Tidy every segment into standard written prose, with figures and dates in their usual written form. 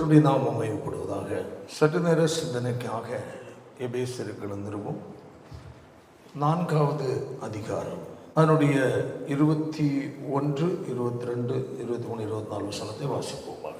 கர்த்தருடைய நாமம் மகிமைப்படுவதாக. சற்று நேர சிந்தனைக்காக எபேசியர்கள் நிருபம் 4வது அதிகாரம் அதனுடைய 21, 22, 23, 24 வசனத்தை வாசிப்போமாக.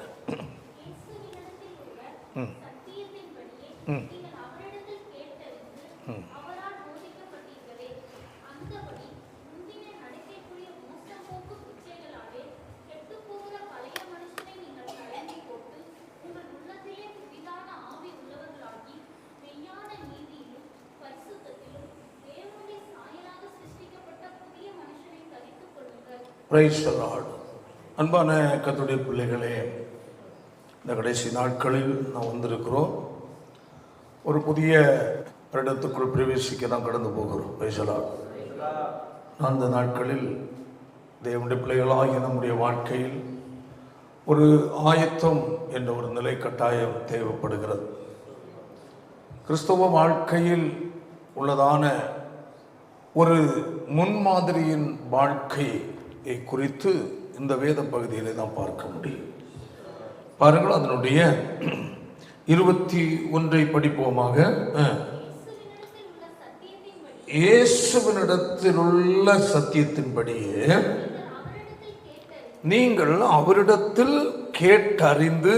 Praise the Lord. அன்பான கர்த்தருடைய பிள்ளைகளே, இந்த கடைசி நாட்களில் நாம் வந்திருக்கிறோம். ஒரு புதிய வருடத்துக்குள் பிரவேசிக்க நாம் கடந்து போகிறோம். Praise the Lord. அந்த நாட்களில் தேவனுடைய பிள்ளைகளாகிய நம்முடைய வாழ்க்கையில் ஒரு ஆயத்தம் என்ற ஒரு நிலை கட்டாயம் தேவைப்படுகிறது. கிறிஸ்தவ வாழ்க்கையில் உள்ளதான ஒரு முன்மாதிரியின் வாழ்க்கை குறித்து இந்த வேத பகுதியிலே நாம் பார்க்க முடியும். பாருங்கள், அதனுடைய 21 படிப்போமாக. இயேசுவினிடத்தில் உள்ள சத்தியத்தின்படியே நீங்கள் அவரிடத்தில் கேட்டறிந்து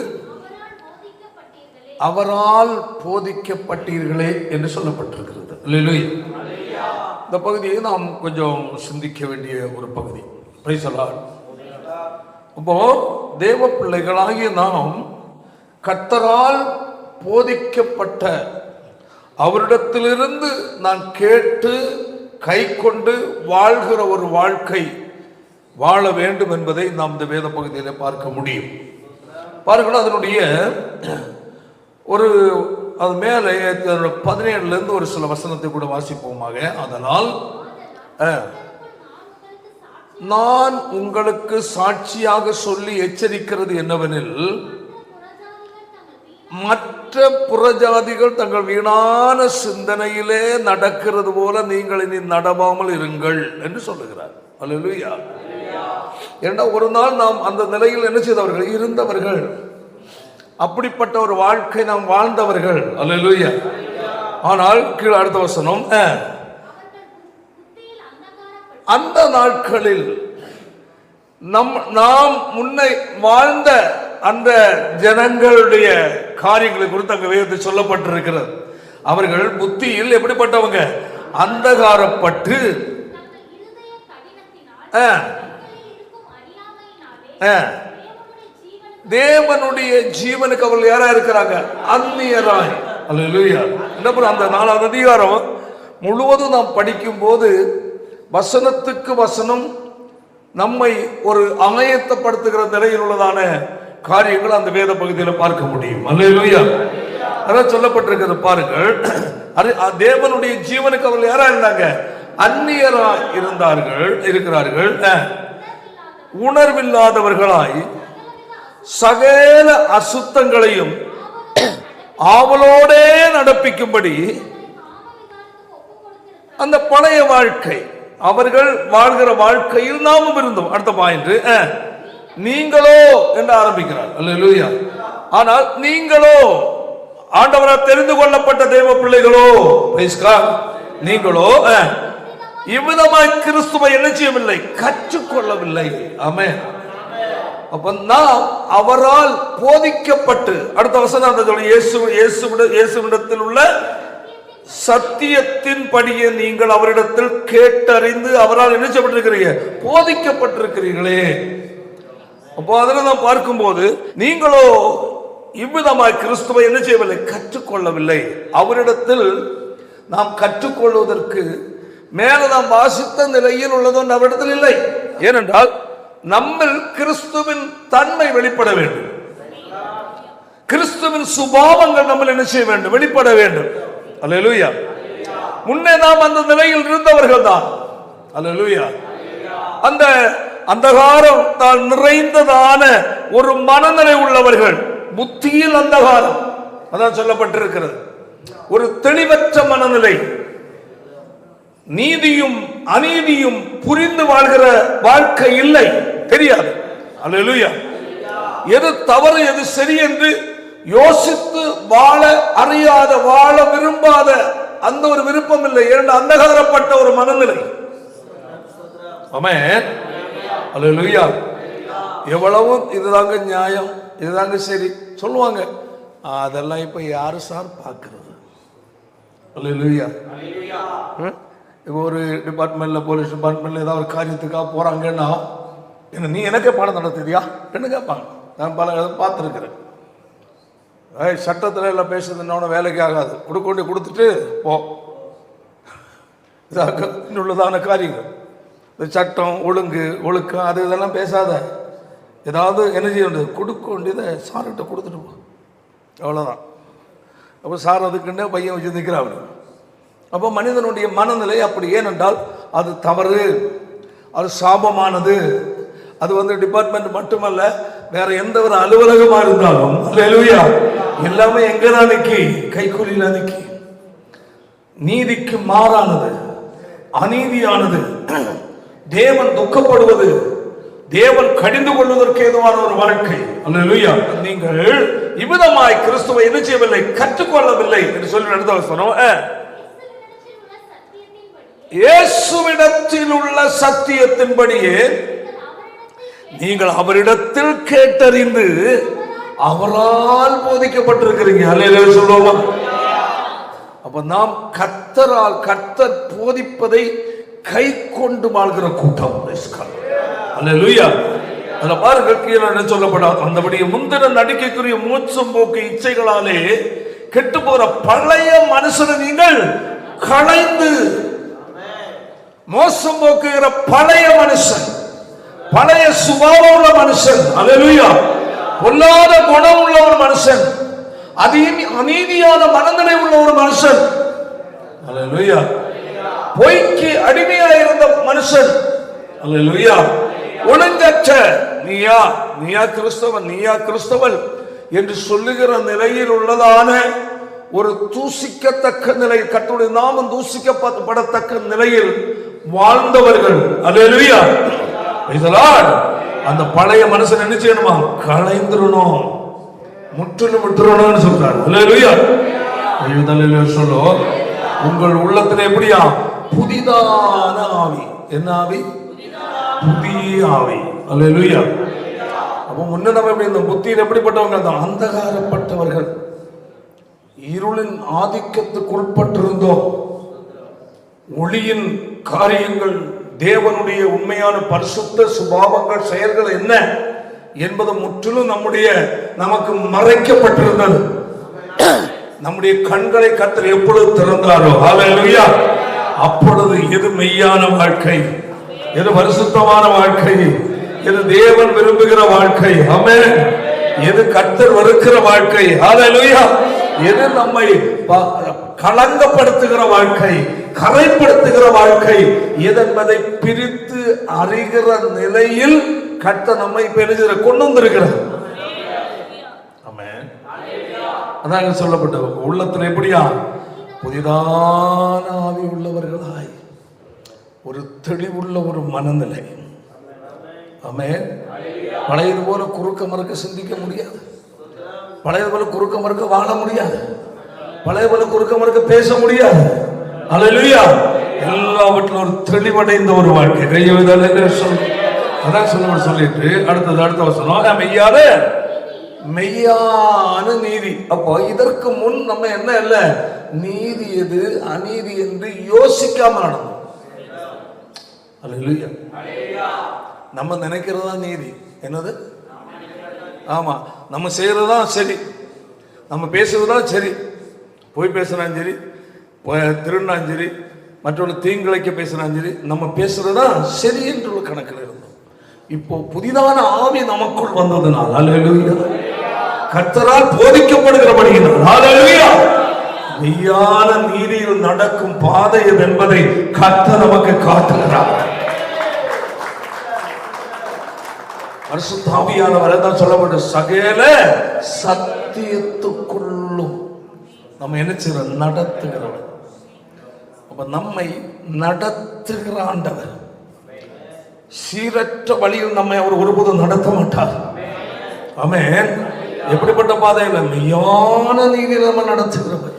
அவரால் போதிக்கப்பட்டீர்களே என்று சொல்லப்பட்டிருக்கிறது. அல்லேலூயா. இந்த பகுதியை நாம் கொஞ்சம் சிந்திக்க வேண்டிய ஒரு பகுதி. Praise the Lord. அப்போ தேவ பிள்ளைகளாகிய நாம் கர்த்தரால் போதிக்கப்பட்ட அவரிடத்திலிருந்து நான் கேட்டு கை கொண்டு வாழ்கிற ஒரு வாழ்க்கை வாழ வேண்டும் என்பதை நாம் இந்த வேத பகுதியில் பார்க்க முடியும். பாருங்கள், அதனுடைய ஒரு அது மேலே 17 ஒரு சில வசனத்தை கூட வாசிப்போமாக. அதனால் நான் உங்களுக்கு சாட்சியாக சொல்லி எச்சரிக்கிறது என்னவெனில், மற்ற புறஜாதிகள் தங்கள் வீணான சிந்தனையிலே நடக்கிறது போல நீங்கள் இனி நடவாமல் இருங்கள் என்று சொல்லுகிறார். அல்லேலூயா. ஏன்னா ஒரு நாள் நாம் அந்த நிலையில் என்ன செய்தவர்கள் இருந்தவர்கள், அப்படிப்பட்ட ஒரு வாழ்க்கை நாம் வாழ்ந்தவர்கள். அல்லேலூயா. ஆனால் கீழே அடுத்த வசனம், அந்த நாட்களில் நாம் முன்னை வாழ்ந்த அந்த ஜனங்களுடைய காரியங்களை குறித்து அங்க வேதத்தில் சொல்லப்பட்டிருக்கிறது. அவர்கள் புத்தியில் எப்படிப்பட்டவங்க? அந்தகாரப்பட்டு தேவனுடைய ஜீவனுக்கு அவர்கள் யாரா இருக்கிறாங்க? அந்நியராய். அல்லேலூயா. அந்த 4வது அதிகாரம் முழுவதும் நாம் படிக்கும் போது வசனத்துக்கு வசனம் நம்மை ஒரு ஆயத்தப்படுத்துகிற நிலையில் உள்ளதான காரியங்கள் அந்த வேத பகுதியில் பார்க்க முடியும். அல்லேலூயா. அதான் சொல்லப்பட்டிருக்கிறது. பாருங்கள், தேவனுடைய ஜீவனுக்கு அவர்கள் யாரா இருந்தாங்க? அந்நியராய் இருக்கிறார்கள். உணர்வில்லாதவர்களாய் சகல அசுத்தங்களையும் ஆவலோடே நடப்பிக்கும்படி அந்த பழைய வாழ்க்கை அவர்கள் வாழ்கிற வாழ்க்கையில் நாமும் இருந்தோம். அடுத்த பாயிண்ட், நீங்களோ என்று ஆரம்பிக்கிறார். அல்லேலூயா. ஆனால் நீங்களோ ஆண்டவரால் தெரிந்து கொள்ளப்பட்ட தேவ பிள்ளைகளோ, நீங்களோ இவ்விதமாய் கிறிஸ்துவை என்ன செய்யவில்லை? கற்றுக்கொள்ளவில்லை. ஆமென். அப்ப நாம் அவரால் போதிக்கப்பட்டு, அடுத்த வசனம் இயேசுவிடத்தில் உள்ள சத்தியத்தின் படியே நீங்கள் அவரிடத்தில் கேட்டறிந்து அவரால் என்ன செய்யப்பட்டிருக்கிறீங்க? போதிக்கப்பட்டிருக்கிறீர்களே. அப்போ அதில் நாம் பார்க்கும்போது, நீங்களோ இவ்விதமாய் கிறிஸ்துவை என்ன செய்யவில்லை? கற்றுக்கொள்ளவில்லை. அவரிடத்தில் நாம் கற்றுக்கொள்வதற்கு மேல நாம் வாசித்த நிலையில் உள்ளதொன்று அவரிடத்தில் இல்லை. ஏனென்றால் நம்மில் கிறிஸ்துவின் தன்மை வெளிப்பட வேண்டும். கிறிஸ்துவின் சுபாவங்கள் நம்ம என்ன செய்ய வேண்டும்? வெளிப்பட வேண்டும். அல்லேலூயா. முன்னே நாம் அந்த நிலையில் இருந்தவர்கள் தான். அல்லேலூயா. அந்த அந்தகாரம் தான் நிறைந்ததான ஒரு மனநிலை உள்ளவர்கள், புத்தியில் அந்தகாரம், அதான் சொல்லப்பட்டிருக்கிறது. ஒரு தெளிவற்ற மனநிலை, நீதியும் அநீதியும் புரிந்து வாழ்கிற வாழ்க்கை இல்லை, தெரியாது. அல்லேலூயா. எது தவறு எது சரி என்று யோசித்து வாழ அறியாத, வாழ விரும்பாத அந்த ஒரு விருப்பம் இல்லை. இரண்டு அந்தகாரப்பட்ட ஒரு மனநிலை. ஆமென், அல்லேலூயா. எவ்வளவும் இதுதாங்க நியாயம், இதுதாங்க சரி சொல்லுவாங்க. அதெல்லாம் இப்ப யாரு சார் பார்க்கிறது? அல்லேலூயா. இப்போ ஒரு டிபார்ட்மெண்ட்ல, போலீஸ் டிபார்ட்மெண்ட்ல ஏதாவது ஒரு காரியத்துக்காக போறாங்கன்னா, என்ன நீ எனக்கே பாடம் நடத்துதியா என்ன கேட்பாங்க. நான் பல பார்த்துருக்கிறேன். சட்டத்தில் எல்லாம் பேசுறதுன்னா வேலைக்கு ஆகாது, கொடுக்க கொடுத்துட்டு போ. உள்ளதான காரியங்கள், இந்த சட்டம் ஒழுங்கு ஒழுக்கம் அது இதெல்லாம் பேசாத. ஏதாவது என்ன செய்ய வேண்டியது, கொடுக்க வேண்டியதை சார்கிட்ட கொடுத்துட்டு போ, அவ்வளோதான். அப்போ சார் அதுக்குன்னே பையன் வச்சு நிற்கிறாங்க. அப்போ மனிதனுடைய மனநிலை அப்படி. ஏனென்றால் அது தவறு, அது சாபமானது. அது டிபார்ட்மெண்ட் மட்டுமல்ல, வேற எந்த ஒரு அலுவலகமா இருந்தாலும் அல்லேலூயா, எல்லாமே எங்கதான் நிக்கி, கைக்கூலியில நிக்கி. நீதிக்கு மாறானது, அநீதியானது, தேவன் துக்கப்படுவது, தேவன் கடிந்து கொள்வதற்கு ஏதுவான ஒரு வாழ்க்கை. அல்லேலூயா. நீங்கள் இவ்விதமாய் கிறிஸ்துவை என்ன செய்யவில்லை, கற்றுக்கொள்ளவில்லை என்று சொல்லி நடத்த சொன்னோம். இயேசுவிடத்தில் உள்ள சத்தியத்தின்படியே நீங்கள் அவரிடத்தில் கேட்டறிந்து அவரால் போதிக்கப்பட்டிருக்கிறீங்க. அல்லேலூயா சொல்லுவோமா? அப்ப நாம் கர்த்தரால், கர்த்தர் போதிப்பதை கை கொண்டு வாழ்கிற கூட்டம். அல்லேலூயா. அதுல பாருங்க, கீழே என்ன சொல்லப்படாது, அந்தபடியே முந்தின நடிக்கைக்குரிய மூச்சம் போக்கு இச்சைகளாலே கெட்டு போற பழைய மனுஷனை நீங்கள் களைந்து, மோசம் போக்குகிற பழைய மனுஷன், பழைய சுபாவம் உள்ள மனுஷன், அல்லேலூயா, பொல்லாத குணம் உள்ள ஒரு மனுஷன், அநீதியான மனநிலை உள்ள ஒரு மனுஷன், அல்லேலூயா, பொய்க்கு அடிமையாக இருந்த மனுஷன், அல்லேலூயா, ஒழுங்கற்ற நீயா கிறிஸ்தவன், நீயா கிறிஸ்தவன் என்று சொல்லுகிற நிலையில் உள்ளதான ஒரு தூசிக்கத்தக்க நிலை, கர்த்தருடைய நாமம் தூசிக்கப்படத்தக்க நிலையில் வாழ்ந்தவர்கள். அல்லேலூயா. அந்த பழைய மனுஷன் என்ன செய்யணுமா, களைந்துடணும், முற்றிலும் விட்டுறணும்னு சொல்றாரு. அல்லேலூயா. சொல்லும், உங்கள் உள்ளத்துல எப்படியா, புதிதான ஆவி. என்ன ஆவி? புதிய ஆவி. அல்லேலூயா. அப்ப முன்ன நம்ம எப்படி இந்த புத்தியில் எப்படிப்பட்டவங்க, தான் அந்தகாரப்பட்டவர்கள், இருளின் ஆதிக்கத்துக்கு உட்பட்டிருந்தோம். ஒளியின் காரியங்கள், தேவனுடைய உண்மையான பரிசுத்த சுபாவங்கள், செயல்கள் என்ன என்பது முற்றிலும் நமக்கு மறைக்கப்பட்டிருந்தது. நம்முடைய கண்களை கர்த்தர் எப்பொழுது திறந்தாரோ, அல்லேலூயா, அப்பொழுது எது மெய்யான வாழ்க்கை, எது பரிசுத்தமான வாழ்க்கை, எது தேவன் விரும்புகிற வாழ்க்கை, ஆமென், எது கர்த்தர் வெறுக்கிற வாழ்க்கை, அல்லேலூயா, எது நம்மை களங்கப்படுத்துகிற வாழ்க்கை, கரைப்படுத்துகிற வாழ்க்கை என்பதை பிரித்து அறிகிற நிலையில் கர்த்தர் நம்மை பெருகிற கொண்டு வந்திருக்கிறார். ஆமென். அதான் சொல்லப்பட்ட உள்ளத்துல எப்படியா, புதிதான ஆவி உள்ளவர்களாய், ஒரு தெளிவுள்ள ஒரு மனநிலை. ஆமென். பழையது போல குறுக்க மறுக்க சிந்திக்க முடியாது, பழைய போல குறுக்க மறுக்க வாழ முடியாது, பழைய போல குறுக்க மறுக்க பேச முடியாது. அல்லேலூயா. எல்லாவற்றிலும் ஒரு தெளிவடைந்த ஒரு வாழ்க்கை. அதான் சொல்லிட்டு அடுத்த வசனம், மெய்யான நீதி. அப்போ இதற்கு முன் நம்ம என்ன இல்ல, நீதி எது அநீதி என்று யோசிக்காம நடந்தோம். அல்லேலூயா. நம்ம நினைக்கிறதா நீதி, என்னது? ஆமா, நம்ம செய்யறதா சரி, நம்ம பேசுறதா சரி, போய் பேசுறான் சரி, திருநான் சரி, மற்றவர்கள் தீங்கிழைக்க பேசுறான் சரி, நம்ம பேசுறதா சரி என்று கணக்கில் இருந்தோம். இப்போ புதிதான ஆவி நமக்குள் வந்ததுனால், அல்லேலூயா, கர்த்தரால் போதிக்கப்படுகிறபடியினால், அல்லேலூயா, மெய்யான நீதியில் நடக்கும் பாதை என்பதை கர்த்தர் நமக்கு காட்டுகிறார். பரிசுத்த ஆவியானவர் தான் சொல்லப்பட்ட சகல சத்தியத்துக்குள்ளும் நம்ம என்ன செய்யறோம், நடத்துகிறவர். அப்ப நம்மை நடத்துகிற ஆண்டவர், சீரற்ற வழியில் நம்மை அவர் ஒருபோதும் நடத்த மாட்டார். ஆமென். எப்படிப்பட்ட பாதையில? மெய்யான நீதியில் நம்ம நடத்துகிறவர்,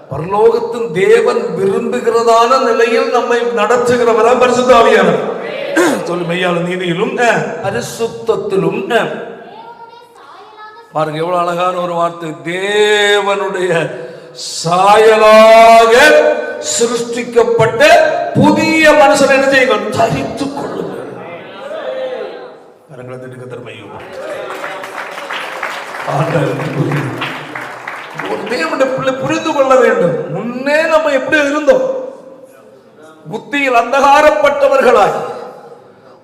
பரலோகத்தின் தேவன் விரும்புகிறதான நிலையில் நம்மை நடத்துகிறவரா பரிசுத்த ஆவியானவர். சொல்லு, மெய்யான நீதியிலும் பரிசுத்தத்திலும். பாருங்க எவ்வளவு அழகான ஒரு வார்த்தை. தேவனுடைய சாயலாக சிருஷ்டிக்கப்பட்ட புதிய மனுஷன் என்ன செய்யுங்கள்? தரித்துக் கொள்ளுங்கள். ஒரு தேவனுடைய பிள்ளை புரிந்து கொள்ள வேண்டும். முன்னே நம்ம எப்படி இருந்தோம்? புத்தியில் அந்தகாரப்பட்டவர்களாய்,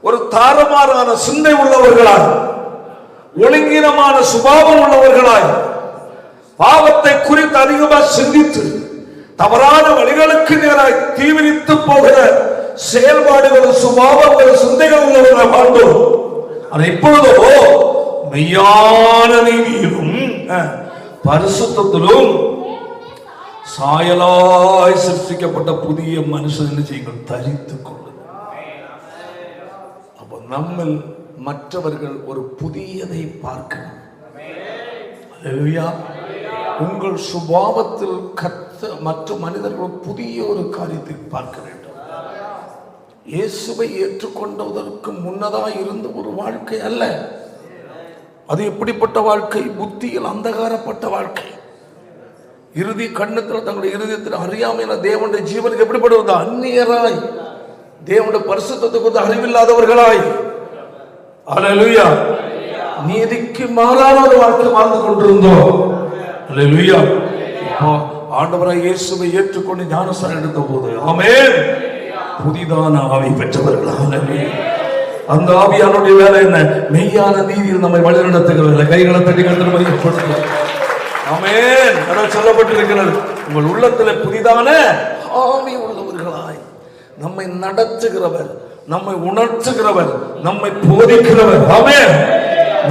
ஒரு தாறுமாறான சிந்தை உள்ளவர்களாய், ஒழுங்கீனமான சுபாவம் உள்ளவர்களாய், பாவத்தை குறித்து அதிகமாக சிந்தித்து தவறான வழிகளுக்கு நேராய் தீவிரித்து போகிற செயல்பாடுகள், சுபாவங்கள், சிந்தைகள் உள்ளவர்கள் வாழ்ந்தோம். ஆனா இப்பொழுதோ மெய்யான நீதியிலும் பரிசுத்தத்திலும் சாயலாய் சிருஷ்டிக்கப்பட்ட புதிய மனுஷன் செய்யுங்கள், தரித்துக் கொள்ளுங்கள். அப்ப நம்ம மற்றவர்கள் ஒரு புதியதை பார்க்கணும். அல்லேலூயா. உங்கள் சுபாவத்தில் மற்ற மனிதர்கள் புதிய ஒரு காரியத்தை பார்க்க வேண்டும். இயேசுவை ஏற்றுக்கொண்டதற்கு முன்னதாக இருந்த ஒரு வாழ்க்கை அல்ல அது. எப்படிப்பட்ட வாழ்க்கை? புத்தியில் அந்தகாரப்பட்ட வாழ்க்கை. இறுதி கண்ணத்தில் தங்களுடைய இருதயத்தில் அறியாமையான தேவனுடைய ஜீவனுக்கு எப்படிப்படுவது? அந்நியராய், தேவனுடைய பரிசுத்தத்துக்கு அறிவில்லாதவர்களாய். அல்லேலூயா. நீதிக்கு மாறான ஒரு வாழ்க்கை வாழ்ந்து கொண்டிருந்தோம். அல்லேலூயா. ஆண்டவராய் இயேசுவை ஏற்றுக்கொண்டு ஞானஸ்நானம் எடுத்த போது ஆமென், புதிதான ஆவி பெற்றவர்கள். அந்த ஆவியானுடைய வேலை என்ன? மெய்யான நீதியில் நம்மை வழிநடத்துகிறது. கைகளை தட்டி கருத்து. ஆமென். அதான் சொல்லப்பட்டிருக்கிறது, உங்கள் உள்ளத்தில் புதிதான ஆவி உள்ளவர்களாய். நம்மை நடத்துகிறவர், நம்மை உணர்த்துகிறவர், நம்மை போதிக்கிறவர். ஆமென்.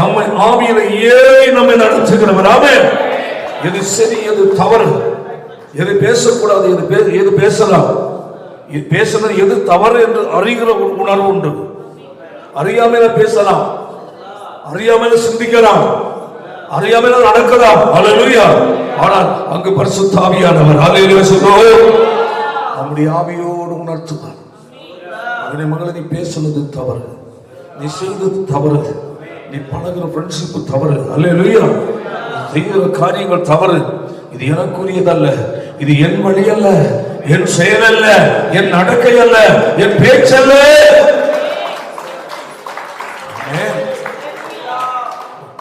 நம்மை ஆவியில ஏறி நம்மை நடத்துகிறவர். ஆமென். எது சரி, எது தவறு, எது பேசக்கூடாது, எது பேசலாம், பேசுறது எது தவறு என்று அறிகிற ஒரு உணர்வு உண்டு. அறியாமையில பேசலாம், அறியாமையில சிந்திக்கலாம், அறியாமையில நடக்கலாம். அல்லேலூயா. ஆனால் அங்கு பரிசுத்த ஆவியானவர் அல்லேலூயா சொல்லுவோம், நம்முடைய ஆவியோடு உணர்த்துவார். அவனை மகளை, நீ பேசுனது தவறு, நீ செய்தது தவறு, நீ பழகிற ஃப்ரெண்ட்ஷிப் தவறு, அல்லேலூயா, செய்கிற காரியங்கள் தவறு, இது எனக்குரியதல்ல, இது என் வழி அல்ல, என் செயல் அல்ல, என் நடக்கை அல்ல, என் பேச்சல்ல.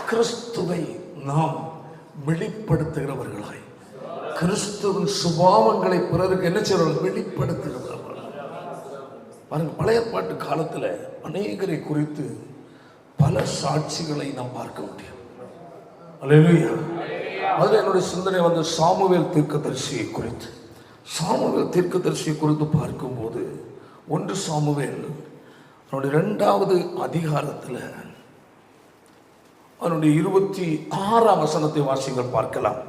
கிறிஸ்துவை நாம் வெளிப்படுத்துகிறவர்களாய், கிறிஸ்துவின் சுபாவங்களை பிறருக்கு என்ன செய்வார்கள்? வெளிப்படுத்துகிறவர்கள். பாருங்க, பழைய ஏற்பாட்டு காலத்துல அநேகரை குறித்து பல சாட்சிகளை நாம் பார்க்க முடியும். அல்லேலூயா. அதுல என்னுடைய சிந்தனை வந்து சாமுவேல் தீர்க்கதரிசியை குறித்து. சாமுவேல் தீர்க்கதரிசியை குறித்து பார்க்கும்போது 1 சாமுவேல் அவனுடைய 2வது அதிகாரத்தில் அவனுடைய 26ஆம் வசனத்தை வாசிங்கள் பார்க்கலாம்.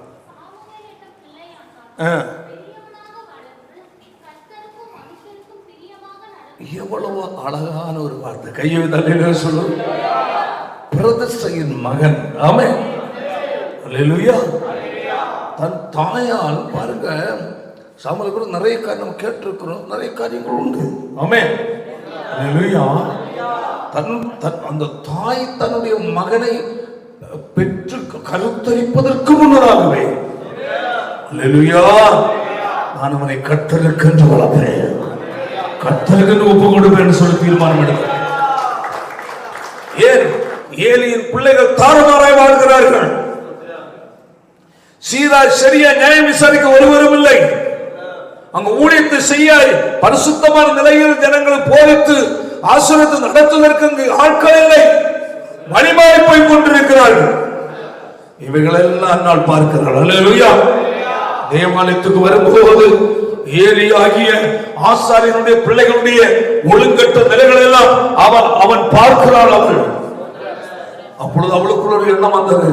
எவ்வளவு அழகான ஒரு வார்த்தை. கையை தள்ளில சொல்லு, பிரதிஷ்டையின் மகன். ஆமென். அல்லேலூயா. தன் தாயால், பாருங்க, சாமுவேல் கூட நிறைய காரியம் கேட்டிருக்கிறோம், நிறைய காரியங்கள் உண்டு. ஆமென். அல்லேலூயா. அந்த தாய் தன்னுடைய மகனை பெற்று கருத்தரிப்பதற்கு முன்னதாகவே, அல்லேலூயா, நான் அவனை கர்த்தருக்கென்று வளர்ப்பேன், கர்த்தருக்கென்று ஒப்பு கொடுப்பேன் சொல்லி தீர்மானம் எடுக்கிறேன். ஏன்? ஏலியின் பிள்ளைகள் தாறுமாறாய் வாழ்கிறார்கள். சீதா சரியா நியாயம் விசாரிக்க ஒருவரும் இல்லை. அங்கு ஊழியத்தை செய்ய பரிசுத்தமான நிலையில் ஜனங்களை போதித்து ஆசீர்வாதத்தை நடத்துவதற்கு அங்கு ஆட்கள் இல்லை. வழிமாறி போய் கொண்டிருக்கிறார்கள். இவைகளெல்லாம் நான் பார்க்கிறார்கள். அல்லேலூயா. தேவாலயத்துக்கு வரும்போது ஏலி ஆகிய ஆசாரியனுடைய பிள்ளைகளுடைய ஒழுங்கற்ற நிலைகள் எல்லாம் அவன் பார்க்கிறாள். அவள் அப்பொழுது அவளுக்குள்ள ஒரு எண்ணம் வந்தது,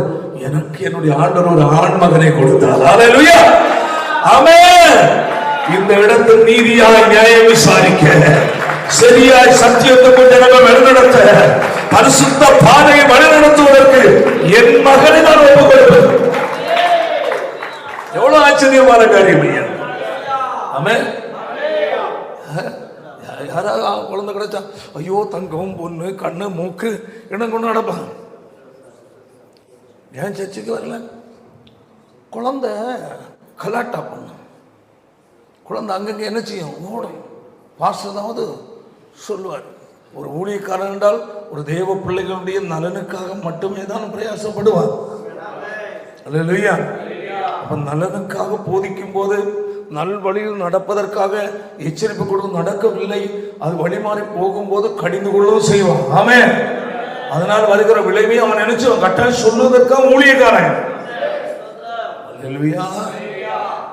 எனக்கு என்னுடைய ஆண்டவர் ஒரு ஆண் மகனை கொடுத்தார். அல்லேலூயா. ஆமென். இந்த இடத்தில் நீதியாய் நியாயம் விசாரிக்க சரியாய் சத்தியத்துக்கு ஜனங்கள் வழிநடத்த, பரிசுத்த பாதையை வழிநடத்துவதற்கு என் மகனை நான் ஒப்புக் கொடுப்பேன். எவ்வளவு ஆச்சரியமான காரியம் ஐயா. ஆமென். யாராவது குழந்தை கிடைச்சா ஐயோ தங்கம் பொண்ணு கண்ணு மூக்கு இடம் கொண்டு நடப்பாங்க. ஏன் சர்ச்சைக்கு வரல? குழந்தை கலாட்டா பண்ணும். குழந்தை அங்கங்க என்ன செய்யும்? ஓடும். பாஸ்டர் சொல்லுவார், ஒரு ஊழியக்காரன் என்றால் ஒரு தேவ பிள்ளைகளுடைய நலனுக்காக மட்டுமே தான் பிரயாசப்படுவார். அல்லேலூயா. அப்ப நலனுக்காக போதிக்கும் போது நல் வழியில் நடப்பதற்காக எச்சரிப்பு கொடுத்து நடக்கவில்லை, அது வழிமாறி போகும்போது கடிந்து கொள்ளவும் செய்வான். ஆமென். அதனால் வருகிற விளைவை அவன் நினைச்சு கட்டாயம் சொல்லுவதற்காக ஊழியக்காரன். அல்லேலூயா.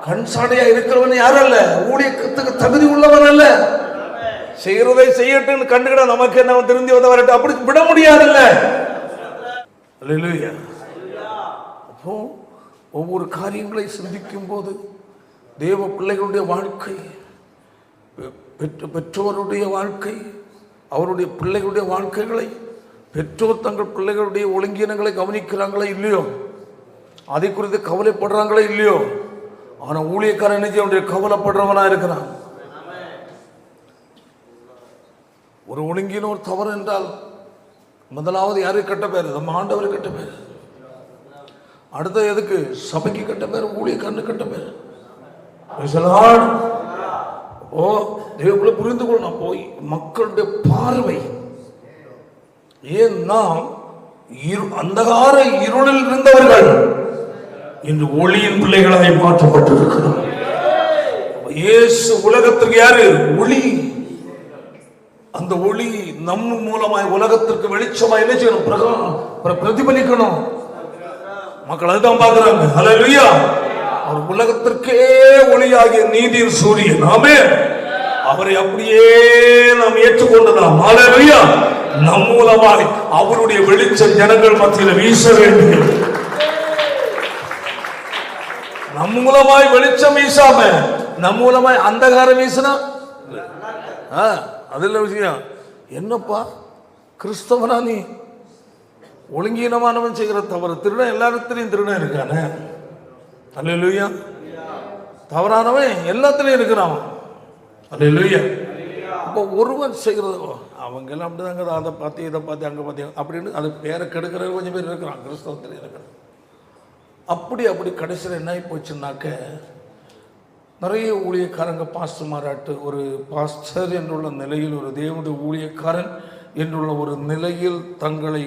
கண் சாடையா இருக்கிறவன் யாரும் அல்ல, ஊழியத்துக்கு தகுதி உள்ளவன் அல்ல. செய்யறதை செய்யட்டுன்னு கண்டுகிட நமக்கு என்ன திருந்தி வரட்டும் அப்படி விட முடியாதுல்ல. அல்லேலூயா. அப்போ ஒவ்வொரு காரியங்களை சிந்திக்கும் போது தேவ பிள்ளைகளுடைய வாழ்க்கை, பெற்றோருடைய வாழ்க்கை, அவருடைய பிள்ளைகளுடைய வாழ்க்கைகளை பெற்றோர் தங்கள் பிள்ளைகளுடைய ஒழுங்கீனங்களை கவனிக்கிறாங்களே இல்லையோ, அதை குறித்து கவலைப்படுறாங்களே இல்லையோ, ஆனா ஊழியக்காரன் நினைச்சு அவனுடைய கவலைப்படுறவனா இருக்கிறான். ஒரு ஒழுங்கினோர் தவறு என்றால் முதலாவது யாருக்கு கெட்ட பேர்? நம்ம ஆண்டவருக்கு கெட்ட பேர். அடுத்த எதுக்கு? சபைக்கு கெட்ட பேர், ஊழியக்காரனுக்கு கெட்ட பேர். ஓ தேவக்குள்ள புரிந்து கொள்ளணும். போய் மக்களுடைய பார்வை ஏன்னா அந்தகார இருளில் இருந்தவர்கள் இன்று ஒளியின் பிள்ளைகளாய் மாற்றப்பட்டிருக்கிறோம். இயேசு உலகத்துக்கு யாரு? ஒளி. அந்த ஒளி நம்ம மூலமாய் உலகத்திற்கு வெளிச்சமாய் என்ன செய்யணும்? பிரதிபலிக்கணும். மக்கள் அதுதான் பார்க்கிறாங்க. ஹல்லேலூயா. அவர் உலகத்திற்கே ஒளியாகிய நீதியின் சூரியன். ஆமென். அவரை அப்படியே நாம் ஏற்றுக்கொண்டதாம். ஹல்லேலூயா. நம் மூலமாய் அவருடைய வெளிச்சம் ஜனங்கள் மத்தியில் வீச வேண்டும். நம் மூலமாய் வெளிச்சம் வீசாம நம் மூலமாய் அந்தகாரம் வீசினா அதுல விஷயம் என்னப்பா? கிறிஸ்தவனா நீ ஒழுங்கீனமானவன் செய்கிற தவறு, திருடன் எல்லாத்திலையும் திருடன் இருக்கானே. அல்லேலூயா. தவறானவன் எல்லாத்திலையும் இருக்கிறான். அல்லேலூயா. அப்போ ஒருவன் செய்கிறது அவங்க எல்லாம் அப்படிதாங்க, அதை பார்த்து இதை பார்த்து அங்கே பார்த்து அப்படின்னு அது பேரை கெடுக்கிற கொஞ்சம் பேர் இருக்கிறான் கிறிஸ்தவத்தில் இருக்கிறான். அப்படி கடைசியில் என்ன ஆகி போச்சுன்னாக்க, நிறைய ஊழியக்காரங்க பாஸ்டர் மாறாட்டு ஒரு பாஸ்டர் என்றுள்ள நிலையில், ஒரு தேவனுடைய ஊழியக்காரன் என்றுள்ள ஒரு நிலையில் தங்களை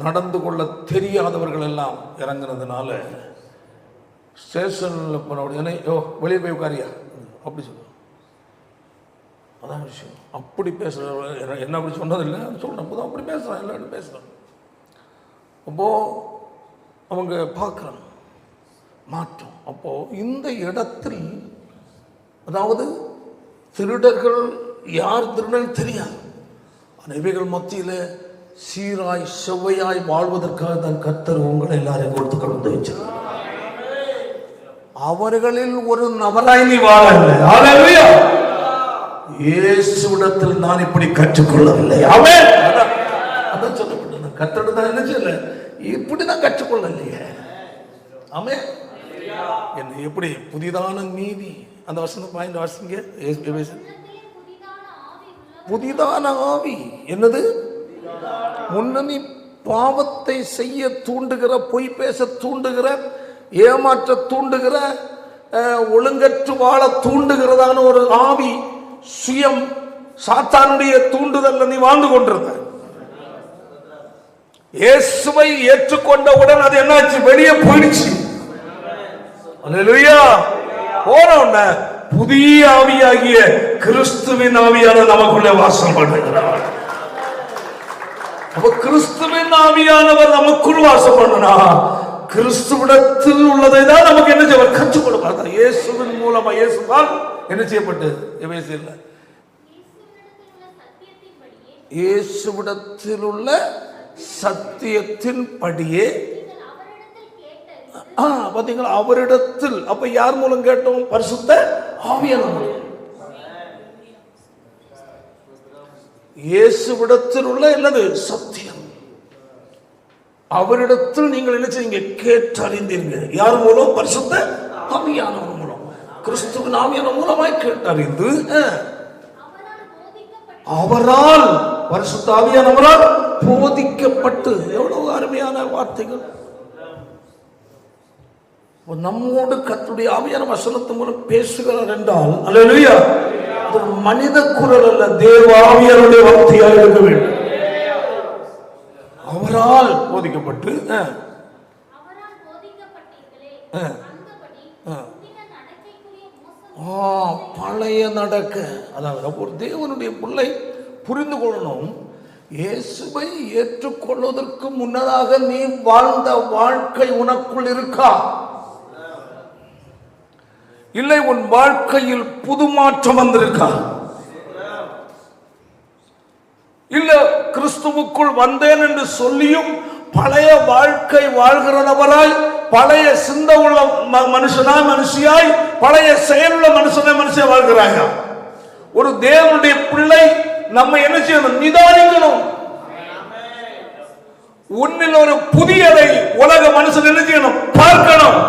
நடந்து கொள்ள தெரியாதவர்கள் எல்லாம் இறங்குனதுனால ஸ்டேஷனில் போன உடனே வெளியே போய் உட்காரியா அப்படி சொல்லுவோம். அதான் விஷயம். அப்படி பேசுகிற என்ன அப்படி சொன்னதில்லை, சொல்கிறேன் அப்போ தான் அப்படி பேசுகிறான், எல்லாரும் பேசுகிறான். அப்போது அவங்க பார்க்குறாங்க மாற்றம். அப்போது இந்த இடத்தில் அதாவது திருடர்கள் யார் திருடன் தெரியாது, இவைகள் மத்தியில் சீராய் செவ்வையாய் வாழ்வதற்காக தான் கர்த்தர் உங்களை எல்லாரையும் கொடுத்து கொண்டு வச்சிருக்கிறார். அவர்களில் ஒரு நபராய் நீ வாழவில்லை. ஹல்லேலூயா. இயேசுவிடத்தில் நான் இப்படி கற்றுக்கொள்ளவில்லை. ஆமென். அதான் சொல்லப்பட்டது. கர்த்தர் தான் என்ன செய்யல, இப்படி நான் கற்றுக்கொள்ளலையே. ஆமென். என்ன எப்படி புதிதான நீதி, அந்த வசனம் பாயிண்ட் வாசிங்க. புதிதான ஆவி என்னது? முன்னணி பாவத்தை செய்ய தூண்டுகிற, பொய் பேச தூண்டுகிற, ஏமாற்ற தூண்டுகிற, ஒழுங்கற்று வாழ தூண்டுகிறதான ஒரு ஆவி, சுயம் சாத்தானுடைய தூண்டுதல்ல நீ வாழ்ந்து கொண்டிருந்த. இயேசுவை ஏற்றுக்கொண்டவுடன் அது என்னாச்சு? வெளியே போயிடுச்சு. அல்லேலூயா. போன புதிய ஆவியாகிய கிறிஸ்துவின் ஆவியான நமக்குள்ளே வாசம் பண்ணுகிறார். அப்ப கிறிஸ்துவின் ஆவியானவர் நமக்குள் வாசம் பண்ணனா, கிறிஸ்துவிடத்தில் உள்ளதை தான் நமக்கு என்ன செய்ய கற்றுக் கொடுப்பார். இயேசுவின் மூலமா, இயேசுவால் என்ன செய்யப்பட்டது? எபேசியர்ல இயேசுவிடத்தில் உள்ள சத்தியத்தின் படியே பாத்தீங்களா? அவரிடத்தில். அப்ப யார் மூலம் கேட்டோம்? பரிசுத்த ஆவியானவர். இயேசுவிடத்தில் உள்ள என்னது சத்தியம். அவரிடத்தில் நீங்கள் என்ன செய்யுங்க? கேட்டறிந்தீர்கள். யார் மூலம்? பரிசுத்த ஆவியானவர் மூலம், கிறிஸ்துவின் ஆவியானவர் மூலமாய் கேட்டறிந்து அவரால், பரிசுத்த ஆவியானவரால் போதிக்கப்பட்டு. எவ்வளவு அருமையான வார்த்தைகள்! நம்மோடு கர்த்தருடைய ஆவியான வசனத்தின் மூலம் பேசுகிறார் என்றால், அல்லேலூயா, ஒரு மனித குரல் அல்ல, தேவ ஆவியானுடைய வார்த்தையாக இருக்க வேண்டும். அவரால் போதிக்கப்பட்டு பழைய நடக்க. அதாவது ஒரு தேவனுடைய பிள்ளை புரிந்து கொள்ளணும், இயேசுவை ஏற்றுக்கொள்வதற்கு முன்னதாக நீ வாழ்ந்த வாழ்க்கை உனக்குள் இருக்கா? இல்லை உன் வாழ்க்கையில் புது மாற்றம் வந்திருக்கா? இல்ல கிறிஸ்துவுக்குள் வந்தேன் என்று சொல்லியும் பழைய வாழ்க்கை வாழ்கிற நபராய், பழைய சிந்தை உள்ள மனுஷனாய் மனுஷியாய், பழைய செயலுள்ள மனுஷியாய் வாழ்கிறாயா? ஒரு தேவனுடைய பிள்ளை நம்ம என்ன செய்யணும்? நிதானிக்கணும். உன்னில் ஒரு புதியதை உலக மனுஷன் என்ன செய்யணும்? பார்க்கணும்.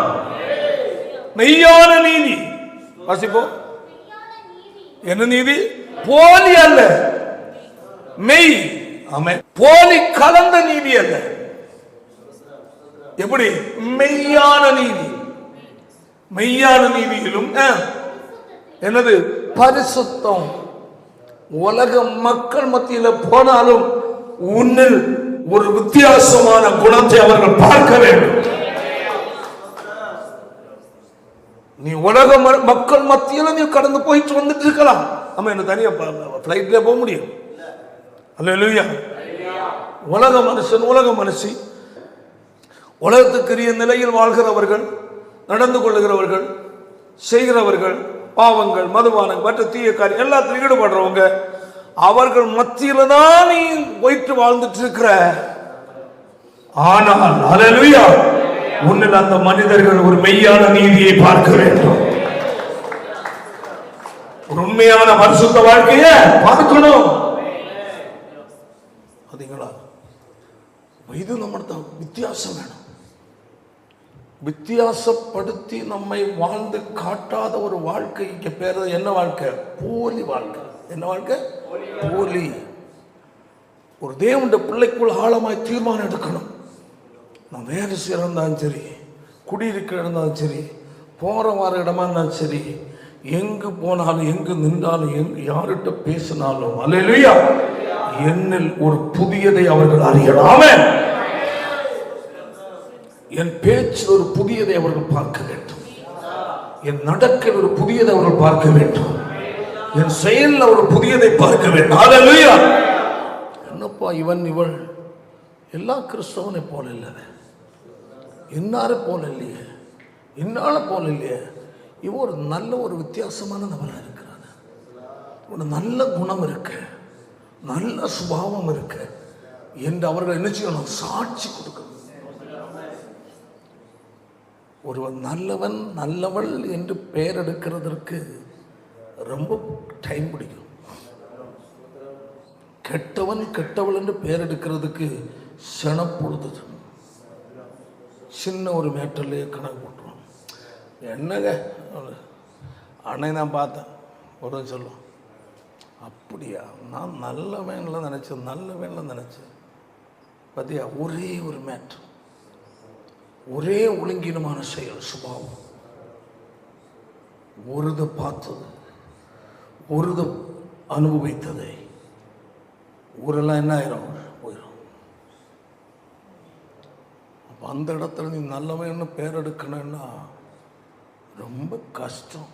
மெய்யான நீதி வாசிப்போம். என்ன நீதி? போலி அல்ல, மெய். ஆமென். போலி கலந்த நீதி அல்ல. எப்படி? மெய்யான நீதி. மெய்யான நீதியிலும் என்னது? பரிசுத்தம். உலக மக்கள் மத்தியில் போனாலும் உன்னில் ஒரு வித்தியாசமான குணத்தை அவர்கள் பார்க்க வேண்டும். நீ உலக மக்கள் மத்தியில் நீ கடந்து போயிட்டு வந்துட்டு இருக்கலாம். நம்ம என்ன தனியா பிளைட்ல போக முடியும்? அல்லேலூயா. உலக மனுஷன், உலக மனுஷி, உலகத்துக்குரிய நிலையில் வாழ்கிறவர்கள், நடந்து கொள்ளுகிறவர்கள், செய்கிறவர்கள், பாவங்கள், மதுபானம், மற்ற தீய காரியம் எல்லாத்திலும் ஈடுபடுறவங்க, அவர்கள் மத்தியில தான் நீ போயிட்டு வாழ்ந்துட்டு இருக்கிற. ஆனால் அல்லேலூயா, உன்னில் அந்த மனிதர்கள் ஒரு மெய்யான நீதியை பார்க்க வேண்டும். ஒரு உண்மையான பரிசுத்த வாழ்க்கையை பார்க்கணும். அதுங்களா? இது நம்மளுக்கு வித்தியாசம் வேணும். வித்தியாசப்படுத்தி நம்மை வாழ்ந்து காட்டாத ஒரு வாழ்க்கைக்கு பேர் என்ன வாழ்க்கை? போலி வாழ்க்கை. என்ன வாழ்க்கை? போலி. ஒரு தேவனுடைய பிள்ளைக்குள் ஆழமாய் தீர்மானம் எடுக்கணும். நான் வேலை செய்ய இருந்தாலும் சரி, குடியிருக்கிற இருந்தாலும் சரி, போற வார இடமா இருந்தாலும் சரி, எங்கு போனாலும், எங்கு நின்றாலும், எங்கு யார்கிட்ட பேசினாலும், அல்லேலூயா, என்னில் ஒரு புதியதை அவர்கள் அறியலாம். என் பேச்சு ஒரு புதியதை அவர்கள் பார்க்க வேண்டும். என் நடக்கையில் ஒரு புதியதை அவர்கள் பார்க்க வேண்டும். என் செயலில் ஒரு புதியதை பார்க்க வேண்டும். அல்லேலூயா. என்னப்பா இவன் இவள் எல்லா கிறிஸ்தவனை போல இல்லை, இன்னாரை போல இல்லையே, இன்னால போல இல்லையே, இவன் ஒரு நல்ல ஒரு வித்தியாசமான நபராக இருக்கிறான், ஒரு நல்ல குணம் இருக்கு, நல்ல சுபாவம் இருக்கு என்று அவர்கள் என்ன செய்யணும்? சாட்சி கொடுக்கணும். ஒருவன் நல்லவன் நல்லவள் என்று பெயர் எடுக்கிறதற்கு ரொம்ப டைம் பிடிக்கும். கெட்டவன் கெட்டவள் என்று பெயர் எடுக்கிறதுக்கு செனப்பொழுது சின்ன ஒரு மேட்டர்லேயே கணக்கு போட்டுருவான். என்னங்க அன்னை நான் பார்த்தேன், ஒரு சொல்லுவோம், அப்படியா நான் நல்ல வேனில் நினச்சேன், நல்ல வேனில் நினச்சேன். பார்த்தியா, ஒரே ஒரு மேட்ரு, ஒரே ஒழுங்கினமான செயல், சுபாவம். ஒருதை பார்த்தது, ஒருதை அனுபவித்ததை ஊரெல்லாம் என்ன ஆயிரும்? போயிடும். அப்போ அந்த இடத்துல நீ நல்லவன்னு பேர் எடுக்கணும்னா ரொம்ப கஷ்டம்.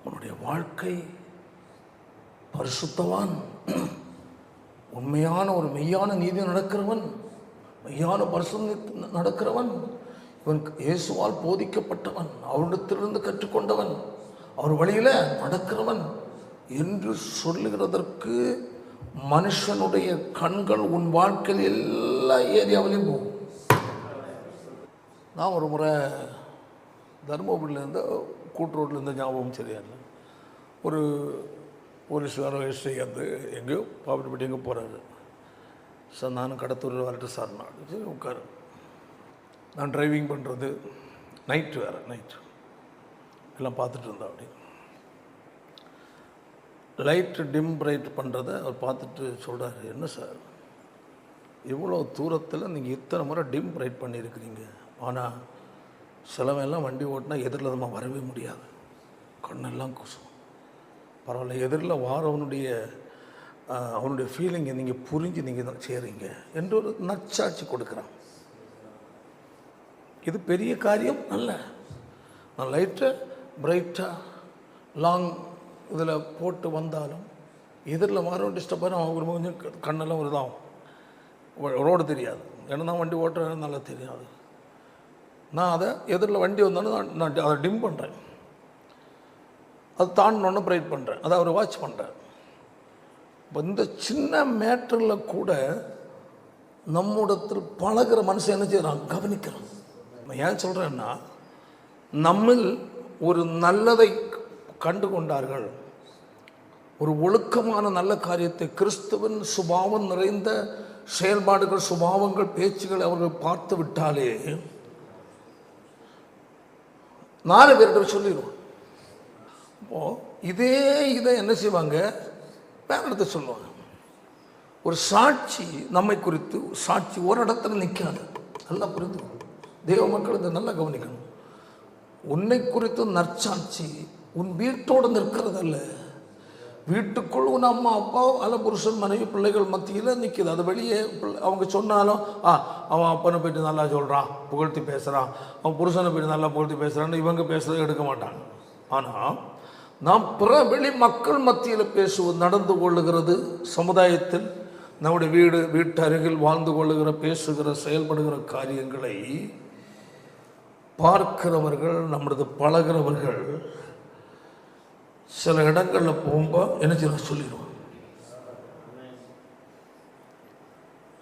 உன்னுடைய வாழ்க்கை பரிசுத்தவான், உண்மையான ஒரு மெய்யான நீதி நடக்கிறவன், மெய்யான பரிசுத்த நடக்கிறவன், இவன் இயேசுவால் போதிக்கப்பட்டவன், அவரிடத்திலிருந்து கற்றுக்கொண்டவன், அவர் வழியில நடக்கிறவன் என்று சொல்லுகிறதற்கு மனுஷனுடைய கண்கள் உன் வாழ்க்கையில் எல்லா ஏரியாவிலையும் போகும். நான் ஒரு முறை தருமபுரியிலேருந்து கூட்டுரோட்லேருந்து ஞாபகம் சரியா இல்லை, ஒரு போலீஸ்காரன் எஸ்ஐ வந்து எங்கேயோ பாப்பிட்டு எங்கே போகிறாரு. சார் நானும் கடத்தூரில் வரட்டு சார். நான் சரி உட்காரு. நான் டிரைவிங் பண்ணுறது நைட்டு வேறு, நைட்டு எல்லாம் பார்த்துட்டு இருந்தேன். அப்படி லைட்டு டிம் பிரைட் பண்ணுறதை அவர் பார்த்துட்டு சொல்கிறாரு, என்ன சார் இவ்வளோ தூரத்தில் நீங்கள் இத்தனை முறை டிம் பிரைட் பண்ணியிருக்கிறீங்க, ஆனால் சிலவெல்லாம் வண்டி ஓட்டினா எதிரில் நம்ம வரவே முடியாது, கண்ணெல்லாம் கூசும். பரவாயில்ல, எதிரில் வாரவனுடைய அவனுடைய ஃபீலிங்கை நீங்கள் புரிஞ்சு நீங்கள் தான் செய்கிறீங்க என்று ஒரு நற்சாட்சி கொடுக்குறான். இது பெரிய காரியம் அல்ல. நான் லைட்டை பிரைட்டாக லாங் இதில் போட்டு வந்தாலும் எதிரில் வாரம் டிஸ்டர்ப் ஆகும். அவங்க கொஞ்சம் கண்ணெல்லாம் ஒரு இதாகும், ரோடு தெரியாது. ஏன்னா தான் வண்டி ஓட்டுற நல்லா தெரியாது. நான் அதை எதிரில் வண்டி வந்தாலும் நான் அதை டிம் பண்ணுறேன், அது தாண்டினோன்னு பிரைட் பண்ணுறேன், அதை அவர் வாட்ச் பண்ணுறேன். இப்போ இந்த சின்ன மேட்டரில் கூட நம்மிடத்தில் பழகிற மனுஷன் என்ன செய்கிறான், கவனிக்கிறான். நான் ஏன் சொல்கிறேன்னா, நம்மில் ஒரு நல்லதை கண்டு கொண்டார்கள், ஒரு ஒழுக்கமான நல்ல காரியத்தை, கிறிஸ்துவின் சுபாவம் நிறைந்த செயல்பாடுகள், சுபாவங்கள், பேச்சுகள் அவர்கள் பார்த்து விட்டாலே 4 பேர்கிட்ட சொல்லிடுவோம். அப்போது இதை என்ன செய்வாங்க, வேற இடத்த சொல்லுவாங்க. ஒரு சாட்சி நம்மை குறித்து சாட்சி ஒரு இடத்துல நிற்காது. நல்லா புரிந்து தெய்வ மக்கள் இதை நல்லா கவனிக்கணும். உன்னை குறித்து நற்சாட்சி உன் வீட்டோடு நிற்கிறதல்ல, வீட்டுக்குள் உன் அம்மா அப்பா அல்ல புருஷன் மனைவி பிள்ளைகள் மத்தியில் நிற்கிது. அது வெளியே அவங்க சொன்னாலும் அவன் அப்பனை போய்ட்டு நல்லா சொல்கிறான், புகழ்த்தி பேசுகிறான், அவன் புருஷனை போய்ட்டு நல்லா புகழ்த்தி பேசுகிறான்னு இவங்க பேசுகிறத எடுக்க மாட்டாங்க. ஆனால் நாம் பிற வெளி மக்கள் மத்தியில் பேசுவது, நடந்து கொள்ளுகிறது, சமுதாயத்தில் நம்முடைய வீட்டு அருகில் வாழ்ந்து கொள்ளுகிற, பேசுகிற, செயல்படுகிற காரியங்களை பார்க்கிறவர்கள், நம்மளது பழகிறவர்கள் சில இடங்களில் போகும்போது என்ன செய்ய சொல்லிடுவோம்.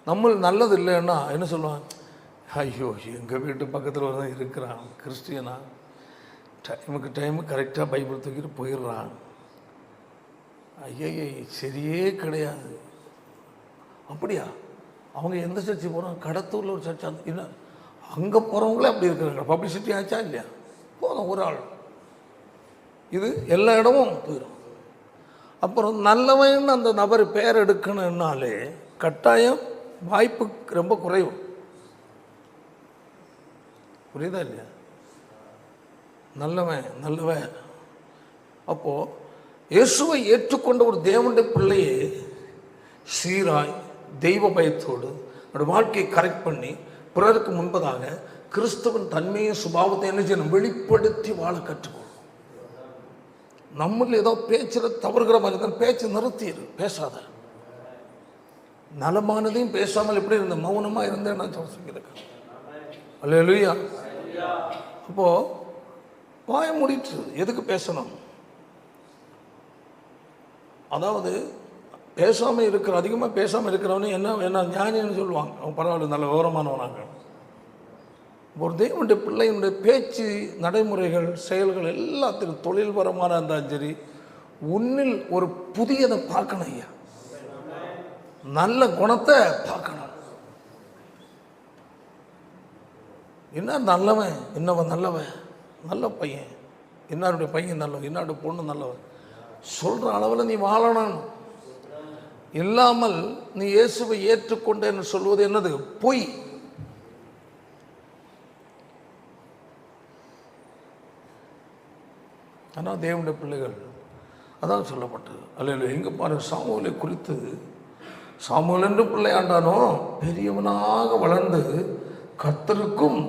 நம்ம நல்லது இல்லைன்னா என்ன சொல்லுவாங்க, ஐயோ எங்கள் வீட்டு பக்கத்தில் ஒரு தான் இருக்கிறான் கிறிஸ்டியனா, டைமுக்கு கரெக்டாக பைபிள் தூக்கிட்டு போயிடுறான். ஐயே சரியே கிடையாது. அப்படியா, அவங்க எந்த சர்ச்சை போகிறாங்க, கடத்தூரில் ஒரு சர்ச்சை, என்ன அங்கே போகிறவங்களே அப்படி இருக்கிறாங்க. பப்ளிசிட்டி ஆச்சா இல்லையா, போதும் ஒரு ஆள், இது எல்லா இடமும் போயிடும். அப்புறம் நல்லவன் அந்த நபர் பெயர் எடுக்கணுன்னாலே கட்டாயம் வாய்ப்பு ரொம்ப குறைவு. புரியுதா இல்லையா, நல்லவன். அப்போது இயேசுவை ஏற்றுக்கொண்ட ஒரு தேவனுடைய பிள்ளையே சீராய் தெய்வ பயத்தோடு என்னோட வாழ்க்கையை கரெக்ட் பண்ணி பிறருக்கு முன்பதாக கிறிஸ்துவின் தன்மையை சுபாவத்தை என்ன செய்யணும், வெளிப்படுத்தி வாழ கற்றுக்கொள்ளும். நம்மள ஏதோ பேச்சில் தவறுகிற மாதிரி தான் பேச்சு நிறுத்திடு, பேசாத. நலமானதையும் பேசாமல் எப்படி இருந்த மௌனமாக இருந்தேன் நான் சொல்லியிருக்கேன். அல்லேலூயா. அப்போது வாய மூடிட்டு எதுக்கு பேசணும்? அதாவது பேசாமல் இருக்கிற, அதிகமாக பேசாமல் இருக்கிறவனே என்ன ஞானின்னு சொல்லுவாங்க. அவன் பரவாயில்ல, நல்ல விவரமானவனாங்க. ஒரு தேவனுடைய பிள்ளையினுடைய பேச்சு, நடைமுறைகள், செயல்கள் எல்லாத்திலும் தொழில்பரமான இருந்தாலும் சரி, உன்னில் ஒரு புதியதை பார்க்கணும் ஐயா, நல்ல குணத்தை பார்க்கணும். என்ன நல்லவன், என்னவன் நல்லவன், நல்ல பையன், இன்னாருடைய பையன் நல்லவன், இன்னாருடைய பொண்ணு நல்லவன் சொல்கிற அளவில் நீ வாழணும். இல்லாமல் நீ இயேசுவை ஏற்றுக்கொண்டேன்னு சொல்வது என்னது, பொய். ஆனால் தேவனுடைய பிள்ளைகள் அதான் சொல்லப்பட்டது. அல்ல எங்கே பாருங்க, சாமுவேலை குறித்து, சாமுவேல் என்று பிள்ளையாண்டானோ பெரியவனாக வளர்ந்து கர்த்தருக்கும்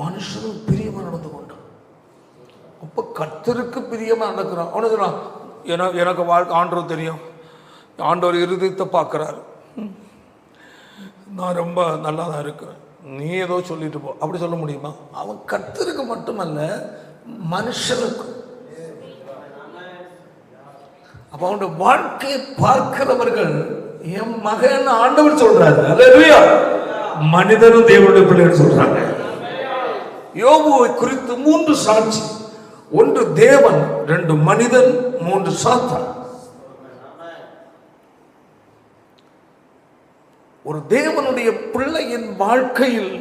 மனுஷனும் பிரியமாக நடந்து கொண்டான். அப்போ கர்த்தருக்கு பிரியமாக நடக்கிறான். அவனு சொல்றான், எனக்கு வாழ்க்கை ஆண்டவர் தெரியும், ஆண்டவர் இருதயத்தை பார்க்குறாரு, நான் ரொம்ப நல்லா தான் இருக்கிறேன், நீ ஏதோ சொல்லிட்டு போ, அப்படி சொல்ல முடியுமா? அவன் கர்த்தருக்கு மட்டுமல்ல மனுஷனுக்கு. அப்ப அவனுடைய வாழ்க்கையை பார்க்கிறவர்கள் என் மகன் ஆண்டவர் சொல்றாரு. அல்லேலூயா. மனிதனும் தேவனுடைய பிள்ளைகள் சொல்றாங்க. யோபுவை குறித்து 3 சாட்சி. 1 தேவன், 2 மனிதன், 3 சாத்தான். ஒரு தேவனுடைய பிள்ளையின் வாழ்க்கையில்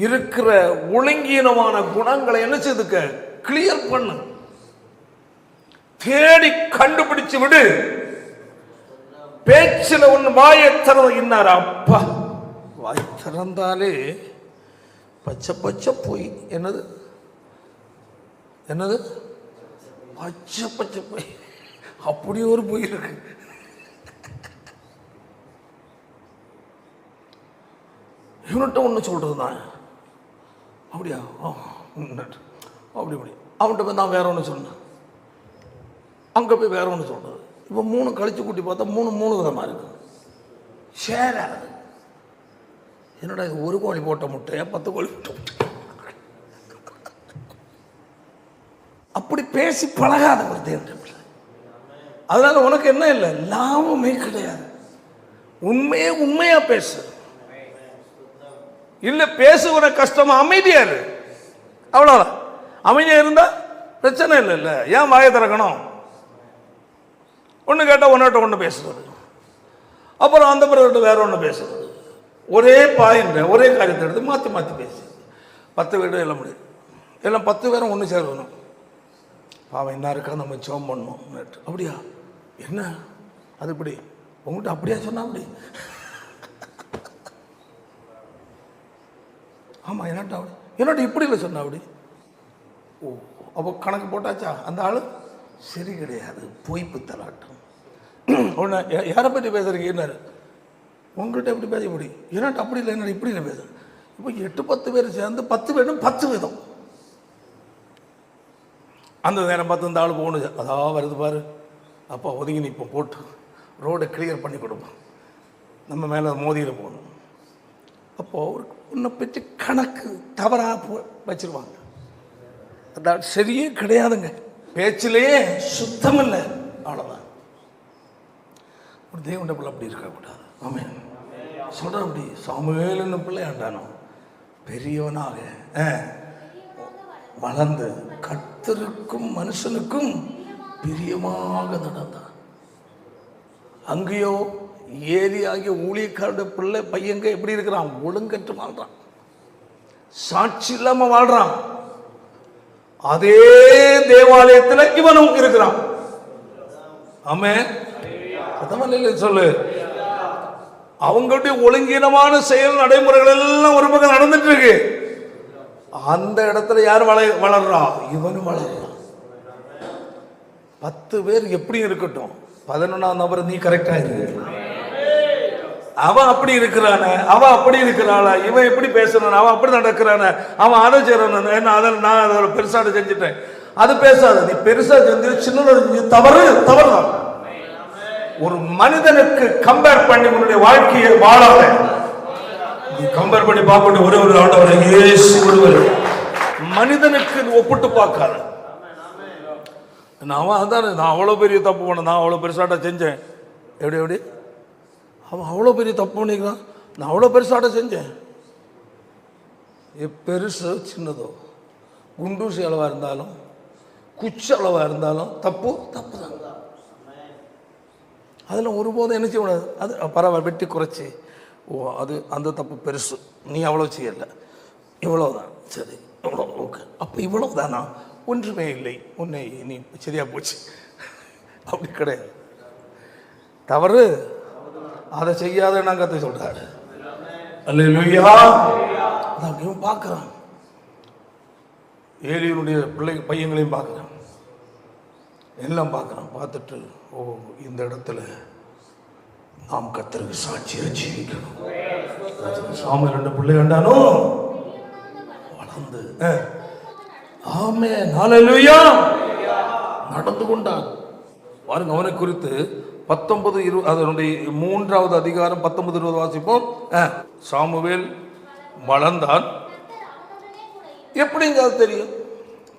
இருக்கிற ஒழுங்கீனமான குணங்களை என்ன செய்துக்க? கிளியர் பண்ணு, தேடி கண்டுபிடிச்சு விடு. பேச்சில் ஒன்று வாயை திறந்து இன்னார் அப்பா வாய் திறந்தாலே பச்சை பச்சை போய் என்னது என்னது பச்சை பச்சை போய் அப்படி ஒரு பொய் இருக்கு. இவன்கிட்ட ஒன்று சொல்றது தான் அப்படியா அப்படி அப்படி அவன்கிட்ட போய் நான் வேற ஒன்று சொன்னேன், அங்கே போய் வேற ஒன்று சொல்றது. இப்போ 3 கழிச்சு கூட்டி பார்த்தா 3 விதமாக இருக்கு. சேராது. என்னடா இது, ஒரு கோழி போட்ட முட்டையா 10 கோழி போட்ட முட்டை? அப்படி பேசி பழகாத ஒரு தேவன். அதனால உனக்கு என்ன இல்லை, லாபமே கிடையாது. உண்மையா பேசு. இல்ல பேசுகிற கஷ்டமா, அமைதியா இரு, அவ்வளவுதான். அமைதியா இருந்தா பிரச்சனை இல்ல. ஏன் வாயை திறக்கணும்? ஒன்று கேட்டால் ஒன்னோட்ட ஒன்று பேசுறது, அப்புறம் அந்த பிறகு வேற ஒன்று பேசுறது. ஒரே பாயிண்ட், ஒரே காரியத்தை எடுத்து மாற்றி மாற்றி பேசி 10 வீடு எல்லாம் முடியும். எல்லாம் 10 பேரும் ஒன்று சேரணும். பாவம் என்ன இருக்கா, நம்ம ஜெபம் பண்ணணும். அப்படியா, என்ன அது இப்படி உங்கள்கிட்ட அப்படியா சொன்னா? அப்படி ஆமாம், என்னட்ட இப்படி இல்லை சொன்னா அப்படி. ஓ, அப்போ கணக்கு போட்டாச்சா? அந்த ஆள் சரி கிடையாது, பொய்ப்பு தலாட்டம். ஒன்று யாரை பற்றி பேசுறீங்க? என்ன உங்கள்கிட்ட எப்படி பேச முடியும்? என்னட்ட அப்படி இல்லை, என்ன இப்படி இல்லை பேசுறேன். இப்போ 8-10 பேர் சேர்ந்து 10 பேரும் 10 விதம். அந்த நேரம் பார்த்து இந்த ஆள் போகணும், அதான் வருது பாரு, அப்போ ஒதுங்கி நிற்போம், போட்டு ரோடை கிளியர் பண்ணி கொடுப்போம், நம்ம மேலே மோதியில் போகணும். அப்போது உன்னை பற்றி கணக்கு தவறாக வச்சிருவாங்க. அதான் சரியே கிடையாதுங்க. பேச்சிலேயே சுத்தம் இல்லை, அவ்வளோதான். ஒரு தேவனுடைய பிள்ளை அப்படி இருக்கக்கூடாது. ஆமென். சொல்ற அப்படி சாமுவேல்னு பிள்ளை ஆண்டானோ பெரியவனாக வளர்ந்து கர்த்தருக்கும் மனுஷனுக்கும் பிரியமாக நடந்தான். அங்கேயோ ஏரி ஆகிய ஊழியக்காரருடைய பிள்ளை பையங்க எப்படி இருக்கிறான்? ஒழுங்கற்று வாழ்றான், சாட்சி இல்லாம வாழ்றான். அதே தேவாலயத்தில் இவனும் இருக்கிறான். ஆமென். சொல்லு, அவங்களுடைய ஒழுங்கீனமான செயல் நடைமுறைகள் எல்லாம் ஒரு பக்கம் நடந்துட்டு இருக்கு. அந்த இடத்துல யார் வளர்றா? இவனும் வளர்றான். 10 பேர் எப்படி இருக்கட்டும், 11ஆம் நபர் நீ கரெக்டா இருக்கு. அவன் அப்படி இருக்கிறான, அவன் அப்படி இருக்கிறாள, இவன் எப்படி பேசுறான், அவன் அப்படி நடக்கிறான, அவன் அதை செய்யறான், என்ன அதை நான் அதை பெருசாக செஞ்சுட்டேன், அது பேசாத. நீ பெருசா செஞ்சு சின்ன தவறு தவறுதான். ஒரு மனிதனுக்கு கம்பேர் பண்ணி உன்னுடைய வாழ்க்கையை வாழாத. நீ கம்பேர் பண்ணி பார்க்க ஒரே ஒரு ஆண்டவரை இயேசு விடுவார். மனிதனுக்கு ஒப்பிட்டு பார்க்காத. அவன் அதான், நான் அவ்வளோ பெரிய தப்பு பண்ண, நான் அவ்வளோ பெருசாட்ட செஞ்சேன். எப்படி அவன் அவ்வளோ பெரிய தப்பு பண்ணிக்கிறான், நான் அவ்வளோ பெருசாட்ட செஞ்சேன். பெருசு சின்னதோ, குண்டூசி அளவாக இருந்தாலும் குச்சி அளவாக இருந்தாலும் தப்பு தப்பு தான். அதில் ஒருபோதும் என்ன செய்யக்கூடாது. அது பரவாயில்ல, வெட்டி குறைச்சி, ஓ அது அந்த தப்பு பெருசு, நீ அவ்வளோ செய்யலை, இவ்வளோதான், சரி இவ்வளோ ஓகே, அப்போ இவ்வளோ தானா, ஒன்றுமே இல்லை, உன்னை நீ சரியாக போச்சு, அப்படி கிடையாது. தவறு அதை செய்யாத நாங்கள் சொல்கிறாரு. அல்லேலூயா. அதான் இவன் பார்க்குறான், ஏலியனுடைய பையங்களையும் பார்க்குறான், எல்லாம் பார்க்குறான். பார்த்துட்டு ஓ இந்த இடத்துல நாம் கர்த்தருக்கு சாட்சியாக ஜீவிக்கணும். சாமுவேல் 2 பிள்ளை கண்டானோ வளர்ந்து ஆமென் ஹல்லேலூயா நடந்து கொண்டான். பாருங்க, அவனை குறித்து 19-20 அதனுடைய 3வது அதிகாரம் 19-20 வாசிப்போம். சாமுவேல் வளர்ந்தான். எப்படிங்க அது தெரியும்?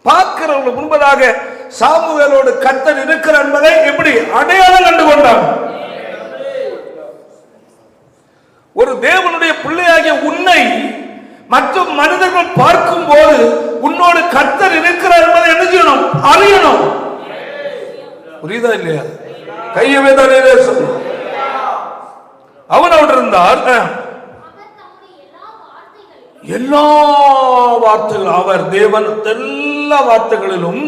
பார்க்கிறவங்களுக்கு முன்பதாக சாமுவேலோடு கர்த்தர் இருக்கிற என்பதை எப்படி அடையாளம் கண்டு கொண்டான். ஒரு தேவனுடைய பிள்ளையாகிய உன்னை மற்ற மனிதர்கள் பார்க்கும் போது உன்னோடு கர்த்தர் இருக்கிறார் என்பதை என்ன செய்யணும்? அறியணும். புரியுதா இல்லையா? கையவே தானே சொல்லு. அவனோடு இருந்தார். எல்லா வார்த்தைகளும் அவர் தேவன் எல்லா வார்த்தைகளிலும்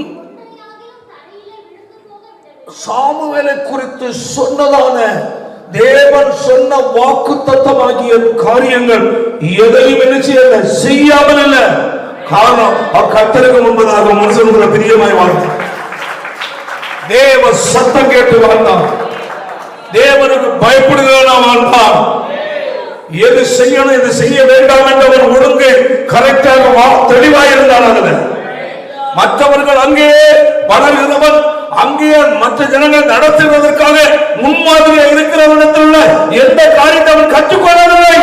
சாமுவேலை குறித்து சொன்னதான தேவன் சொன்ன வாக்குத்தத்தமாகிய காரியங்கள் எதையும் என்ன செய்யல, செய்யாமல் இல்லை. காரணம், கர்த்தருக்கு முன்பதாக மனுஷனுக்குள்ள பிரியமாய் வாழ்ந்தான். தேவ சத்தம் கேட்டு வாழ்ந்தான். தேவனுக்கு பயப்படுகிறவனா வாழ்ந்தான். எது செய்யணும் எது செய்ய வேண்டாம் என்றவன் ஒழுங்கு கரெக்டாக தெளிவாக இருந்தான். மற்றவர்கள் அங்கே வளர்கிறவன் அங்கே மற்ற ஜனங்கள் நடத்துவதற்காக முன்மாதிரியாக இருக்கிறவனிடத்தில் உள்ள எந்த காரியத்தை அவன் கற்றுக்கொள்ளவில்லை.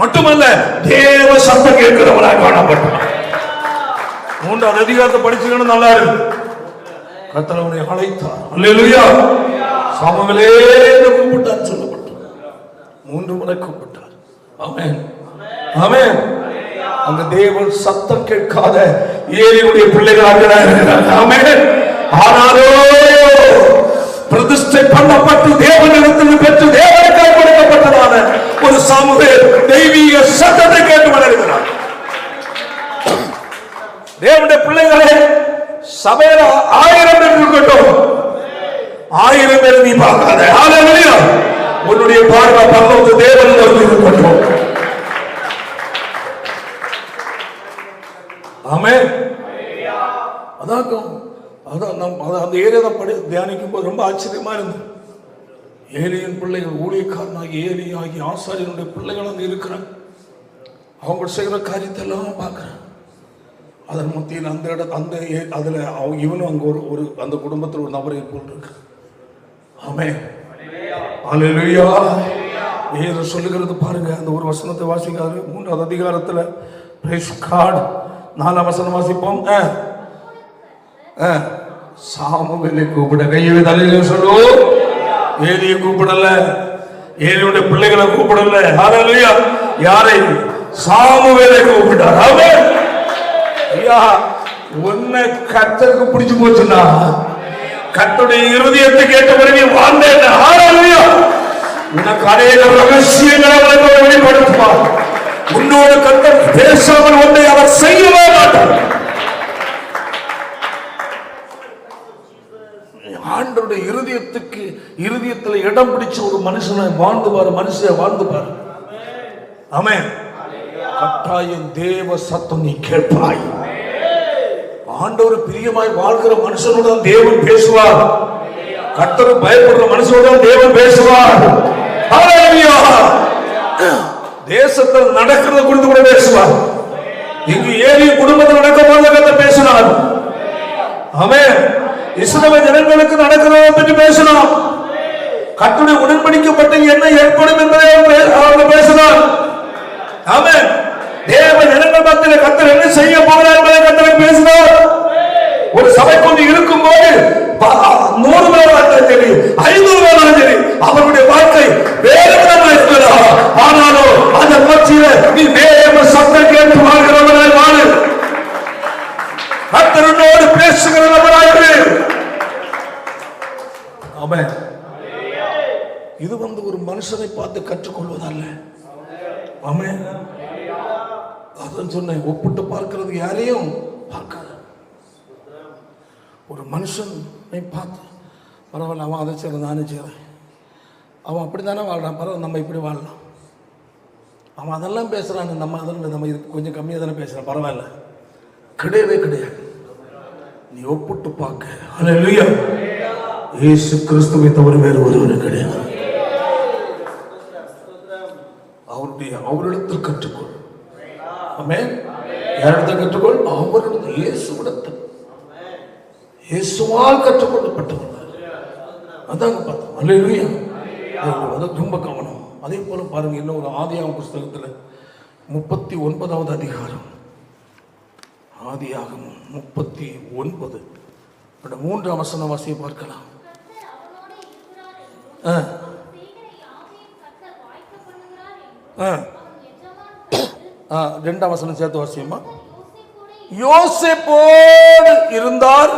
மட்டுமல்ல, தேவ சத்தம் கேட்கிறவனாக காணப்பட்டான். 3வது அதிகாரத்தை படிச்சுக்கணும், நல்லா இருக்கு. கர்த்தர் அவனை அழைத்தார். அல்லேலூயா. சாமுவேலே என்று கூப்பிட்டார் சொல்லப்பட்டார். 3 முறை கூப்பிட்டார். ஆமென், ஆமென். அந்த தேவன் சத்தம் கேட்காத ஏலியுடைய பிள்ளைகளாக இருக்கிறார்கள். ஆமென். ஆனாலும் பிரதிஷ்டை பண்ணப்பட்டு தேவனிடத்தில் பெற்று தேவனுக்காக கொடுக்கப்பட்டதான ஒரு சாமுவேல் தெய்வீக சத்தத்தை கேட்டு வளர்கிறார். தேவனுடைய பிள்ளைகளே, சபையில 1000 பேர் இருக்கட்டும், 1000 பேர் நீ பார்க்காத. ஹல்லேலூயா. உன்னுடைய பார்வை பரலோக தேவன் இருக்கட்டும். ஆமென். அந்த ஏரியா படி தியானிக்கும் போது ரொம்ப ஆச்சரியமா இருந்தது. ஏலியின் பிள்ளைகள், ஊழியக்காரனாகி ஏலி ஆகி ஆசாரியனுடைய பிள்ளைகள் அங்கே இருக்கிறாங்க. அவங்க செய்கிற காரியத்தை எல்லாம் பார்க்கிறேன். அதன் மத்தியில் அந்த அதுல இவனும் அங்க ஒரு அந்த குடும்பத்தில் ஒரு நபரை போல் இருக்கு. ஆமென். அல்லேலூயா. வேதம் சொல்லுகிறது பாருங்க. அந்த ஒரு வசனத்தை வாசிக்காது. 3வது அதிகாரத்துல பிரைஸ் காட் 4ஆம் வசனம் வாசிப்போம். சாமுவேலை கூப்பிட கையை தலையில சொல்லு. ஏலியை கூப்பிடல, ஏலியுடைய பிள்ளைகளை கூப்பிடல. ஹல்லேலூயா. யாரை? சாமுவேலை கூப்பிட்டார். ஆமென். ஐயா, உன்னை கர்த்தருக்கு பிடிச்சு போச்சுன்னா கர்த்தருடைய இருதயத்தை கேட்டபடி நீ வாழ்ந்தேன். ஹல்லேலூயா. உனக்கு அநேக ரகசியங்களை வெளிப்படுத்துவார். உன்னோடு கர்த்தர் பேசாமல் ஒன்றை அவர் செய்யவே மாட்டார். ஆண்டவருடைய இருதயத்தில் இடம் பிடிச்ச ஒரு மனுஷனை வாழ்ந்து பாரு. ஆமென். கட்டாயம் தேவ சத்தம் நீ கேட்பாய். ஆண்டவர் பிரியமாய் வாழ்கிற மனுஷனுடன் தேவன் பேசுவார். கர்த்தருக்கு பயப்படுற மனுஷனுடன் தேவன் பேசுவார். ஹல்லேலூயா. தேசத்தில் நடக்கிறத குறித்து கூட பேசுவார். இங்கு ஏலி குடும்பத்தில் நடக்கும்போது கர்த்தர் பேசினார். ஆமென். இஸ்ரவேல் ஜனங்களுக்கு நடக்கிறத பற்றி பேசினார். கர்த்தருடைய உடன்படிக்கப்பட்ட என்ன ஏற்படும் என்பதை அவர் பேசினார். ஆமென். தேவ ஜனங்கள் மத்தியில் கர்த்தர் என்ன செய்ய போகிறார் என்பதை கர்த்தர் பேசினார். ஒரு சபை கொண்டு இருக்கும் போது 100 பேர் சரி, 500 பேர் சரி, அவருடைய வாழ்க்கை வேறு விதமாக இருக்கிறதா? ஆனாலும் அதன் மத்தியில் நீ தேவ சத்தம் கேட்டு வாழ்கிறவனாய் வாழு. கர்த்தரோடு பேசுகிறவனாய் இரு. ஆமென். இது ஒரு மனுஷனை பார்த்து கற்றுக்கொள்வதல்ல. ஆமென். அதான் சொன்னேன், ஒப்பிட்டு பார்க்கிறது யாரையும் பார்க்காத. ஒரு மனுஷனை பார்த்து பரவாயில்ல, அவன் அதை செய்யறது நானும் செய்கிறேன், அவன் அப்படி தானே வாழ்றான், பரவாயில்ல நம்ம இப்படி வாழலாம், அவன் அதெல்லாம் பேசுகிறான், நம்ம அதெல்லாம் நம்ம இது கொஞ்சம் கம்மியாக தானே பேசுகிறான், பரவாயில்ல. கிடையவே கிடையாது. நீ ஒப்பிட்டு பார்க்க. ஹல்லேலூயா. இயேசு கிறிஸ்துவை தவிர வேறு ஒருவரும் கிடையாது. அவரிடத்தில் கற்றுக்கொள். ஆமென். யாரிடத்தில் கற்றுக்கொள்? அவரிடத்தில், இயேசுவிடத்தில். இயேசுவால் கற்றுக்கொள்ளப்பட்டவர்கள். அதாங்க பார்த்தோம். அல்லேலூயா. அது ரொம்ப கவனம். அதே போல பாருங்க, இன்னும் ஒரு ஆதியாகமம் புஸ்தகத்தில் 39வது அதிகாரம், ஆதியாகமம் 39 3ஆம் வசனம் வாசியை பார்க்கலாம். 2ஆம் வசனம் சேர்த்து வாசியமா. யோசேப்போடு இருந்தார்.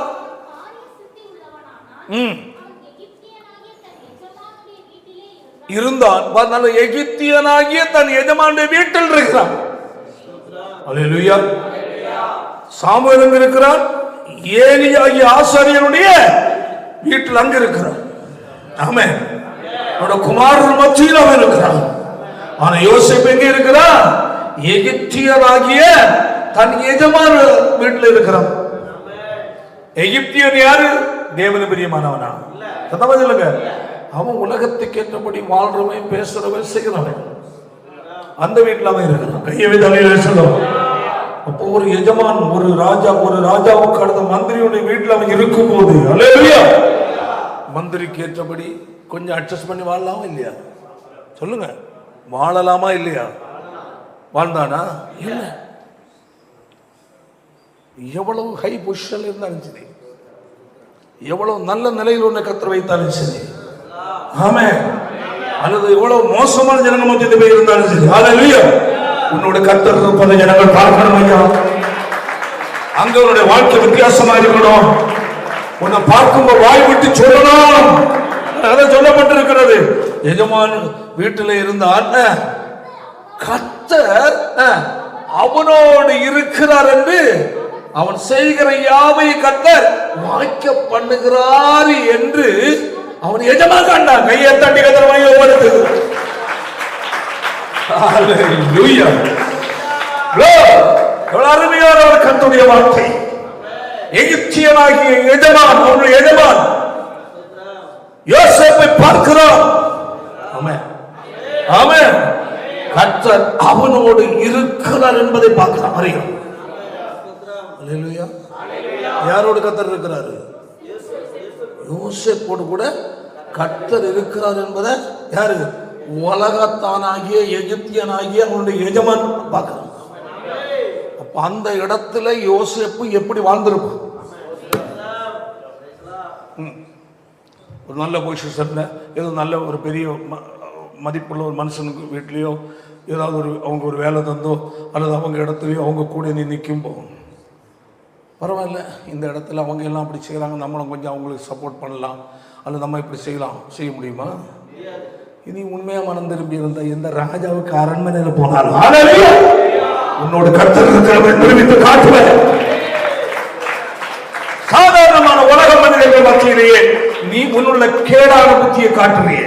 இருந்தான். நல்ல எகிப்தியனாகிய தன் எஜமானுடைய வீட்டில் இருக்கிறான். அல்லேலூயா. சாமுவேல் எங்க இருக்கிறான்? ஏலியாகிய ஆசாரியனுடைய வீட்டில் அங்க இருக்கிறான். ஆமென். அவனோட குமாரர் மத்தியில் அவன் இருக்கிறான். ஆனா யோசேப்பு எங்க இருக்கிறான்? எகிப்தியனாகிய தன் எஜமான வீட்டில் இருக்கிறான். எகிப்தியன் யாரு? தேவனு பிரியமானவனா? சொல்லுங்க. அவன் உலகத்துக்கு ஏற்றபடி வாழ்றவன், பேசுறவன், செய்கிறவன். அந்த வீட்டில் அவன் இருக்கிறான். கையை தலையில சொல்லுவான். அப்போ ஒரு எஜமான், ஒரு ராஜாவுக்கு அடுத்த மந்திரியுடைய வீட்டில் அவன் இருக்கும் போது, அல்லேலூயா, மந்திரிக்கு ஏற்றபடி கொஞ்சம் அட்ஜஸ்ட் பண்ணி வாழலாமா இல்லையா? சொல்லுங்க. வாழலாமா இல்லையா? வாழ்ந்தானா? இல்லை. எவ்வளவு ஹை பொசிஷன்ல இருந்தாலும் சரி, எவ்வளவு நல்ல நிலையில் உன்னை கர்த்தர் வைத்தாலும் சரி, ஆமென், அல்லது எவ்வளவு மோசமான ஜனங்கள் மத்தியில் போய் இருந்தாலும் சரி, அல்லேலூயா, உன்னோட கர்த்தர் இருப்பதை ஜனங்கள் பார்க்கணும் ஐயா. அங்க உன்னுடைய வாழ்க்கை வித்தியாசமா இருக்கணும். உன்னை பார்க்கும்போது வாய் விட்டு சொல்லணும். அதை சொல்லப்பட்டிருக்கிறது. எஜமான் வீட்டில் இருந்தால் கர்த்தர் அவனோடு இருக்கிறார் என்று அவன் செய்கிற யாவை கர்த்தர் வாய்க்க பண்ணுகிறார் என்று அவன் எஜமான் கண்டான். கையை தட்டி கர்த்தர் வாய்ப்படுத்து. அல்லேலூயா. எவ்வளவு அருமையான ஒரு கர்த்தருடைய வார்த்தை. எகிப்தியனாகிய எஜமான், அவனுடைய எஜமான் யோசேப்பை பார்க்கிறான். ஆமென், ஆமென். கர்த்தர் அவனோடு இருக்கிறார் என்பதை பார்க்கிறான். அறியும். அல்லேலூயா. யாரோடு கர்த்தர் இருக்கிறாரு? யோசேப்போடு கூட கர்த்தர் இருக்கிறார் என்பதை யாரு? உலகத்தானாகிய எகிப்தியனாகிய அவனுடைய எஜமான் பார்க்கிறான். அப்ப அந்த இடத்துல யோசேப்பு எப்படி வாழ்ந்திருப்பான்? ஒரு நல்ல பொசிஷன்ல, ஏதோ நல்ல ஒரு பெரிய மதிப்புள்ள ஒரு மனுஷனுக்கு வீட்லேயோ ஏதாவது அவங்க ஒரு வேலை தந்தோ அல்லது அவங்க இடத்துலையோ அவங்க கூட நீ நிற்கும்போ பரவாயில்ல, இந்த இடத்துல அவங்க எல்லாம் அப்படி செய்கிறாங்க, நம்மளும் கொஞ்சம் அவங்களுக்கு சப்போர்ட் பண்ணலாம், அல்லது நம்ம இப்படி செய்ய முடியுமா? இனி உண்மையாக மனம் திரும்பி இருந்த எந்த ராஜாவுக்கு அரண்மனையில் போனாலும் உன்னோட கர்த்தர் இருக்கிறவன் நிரூபித்து காட்டுவேன். சாதாரணமான உலக மனிதர்கள் மத்தியிலேயே நீ உன்னுள்ள கேடான புத்தியை காட்டுறியே.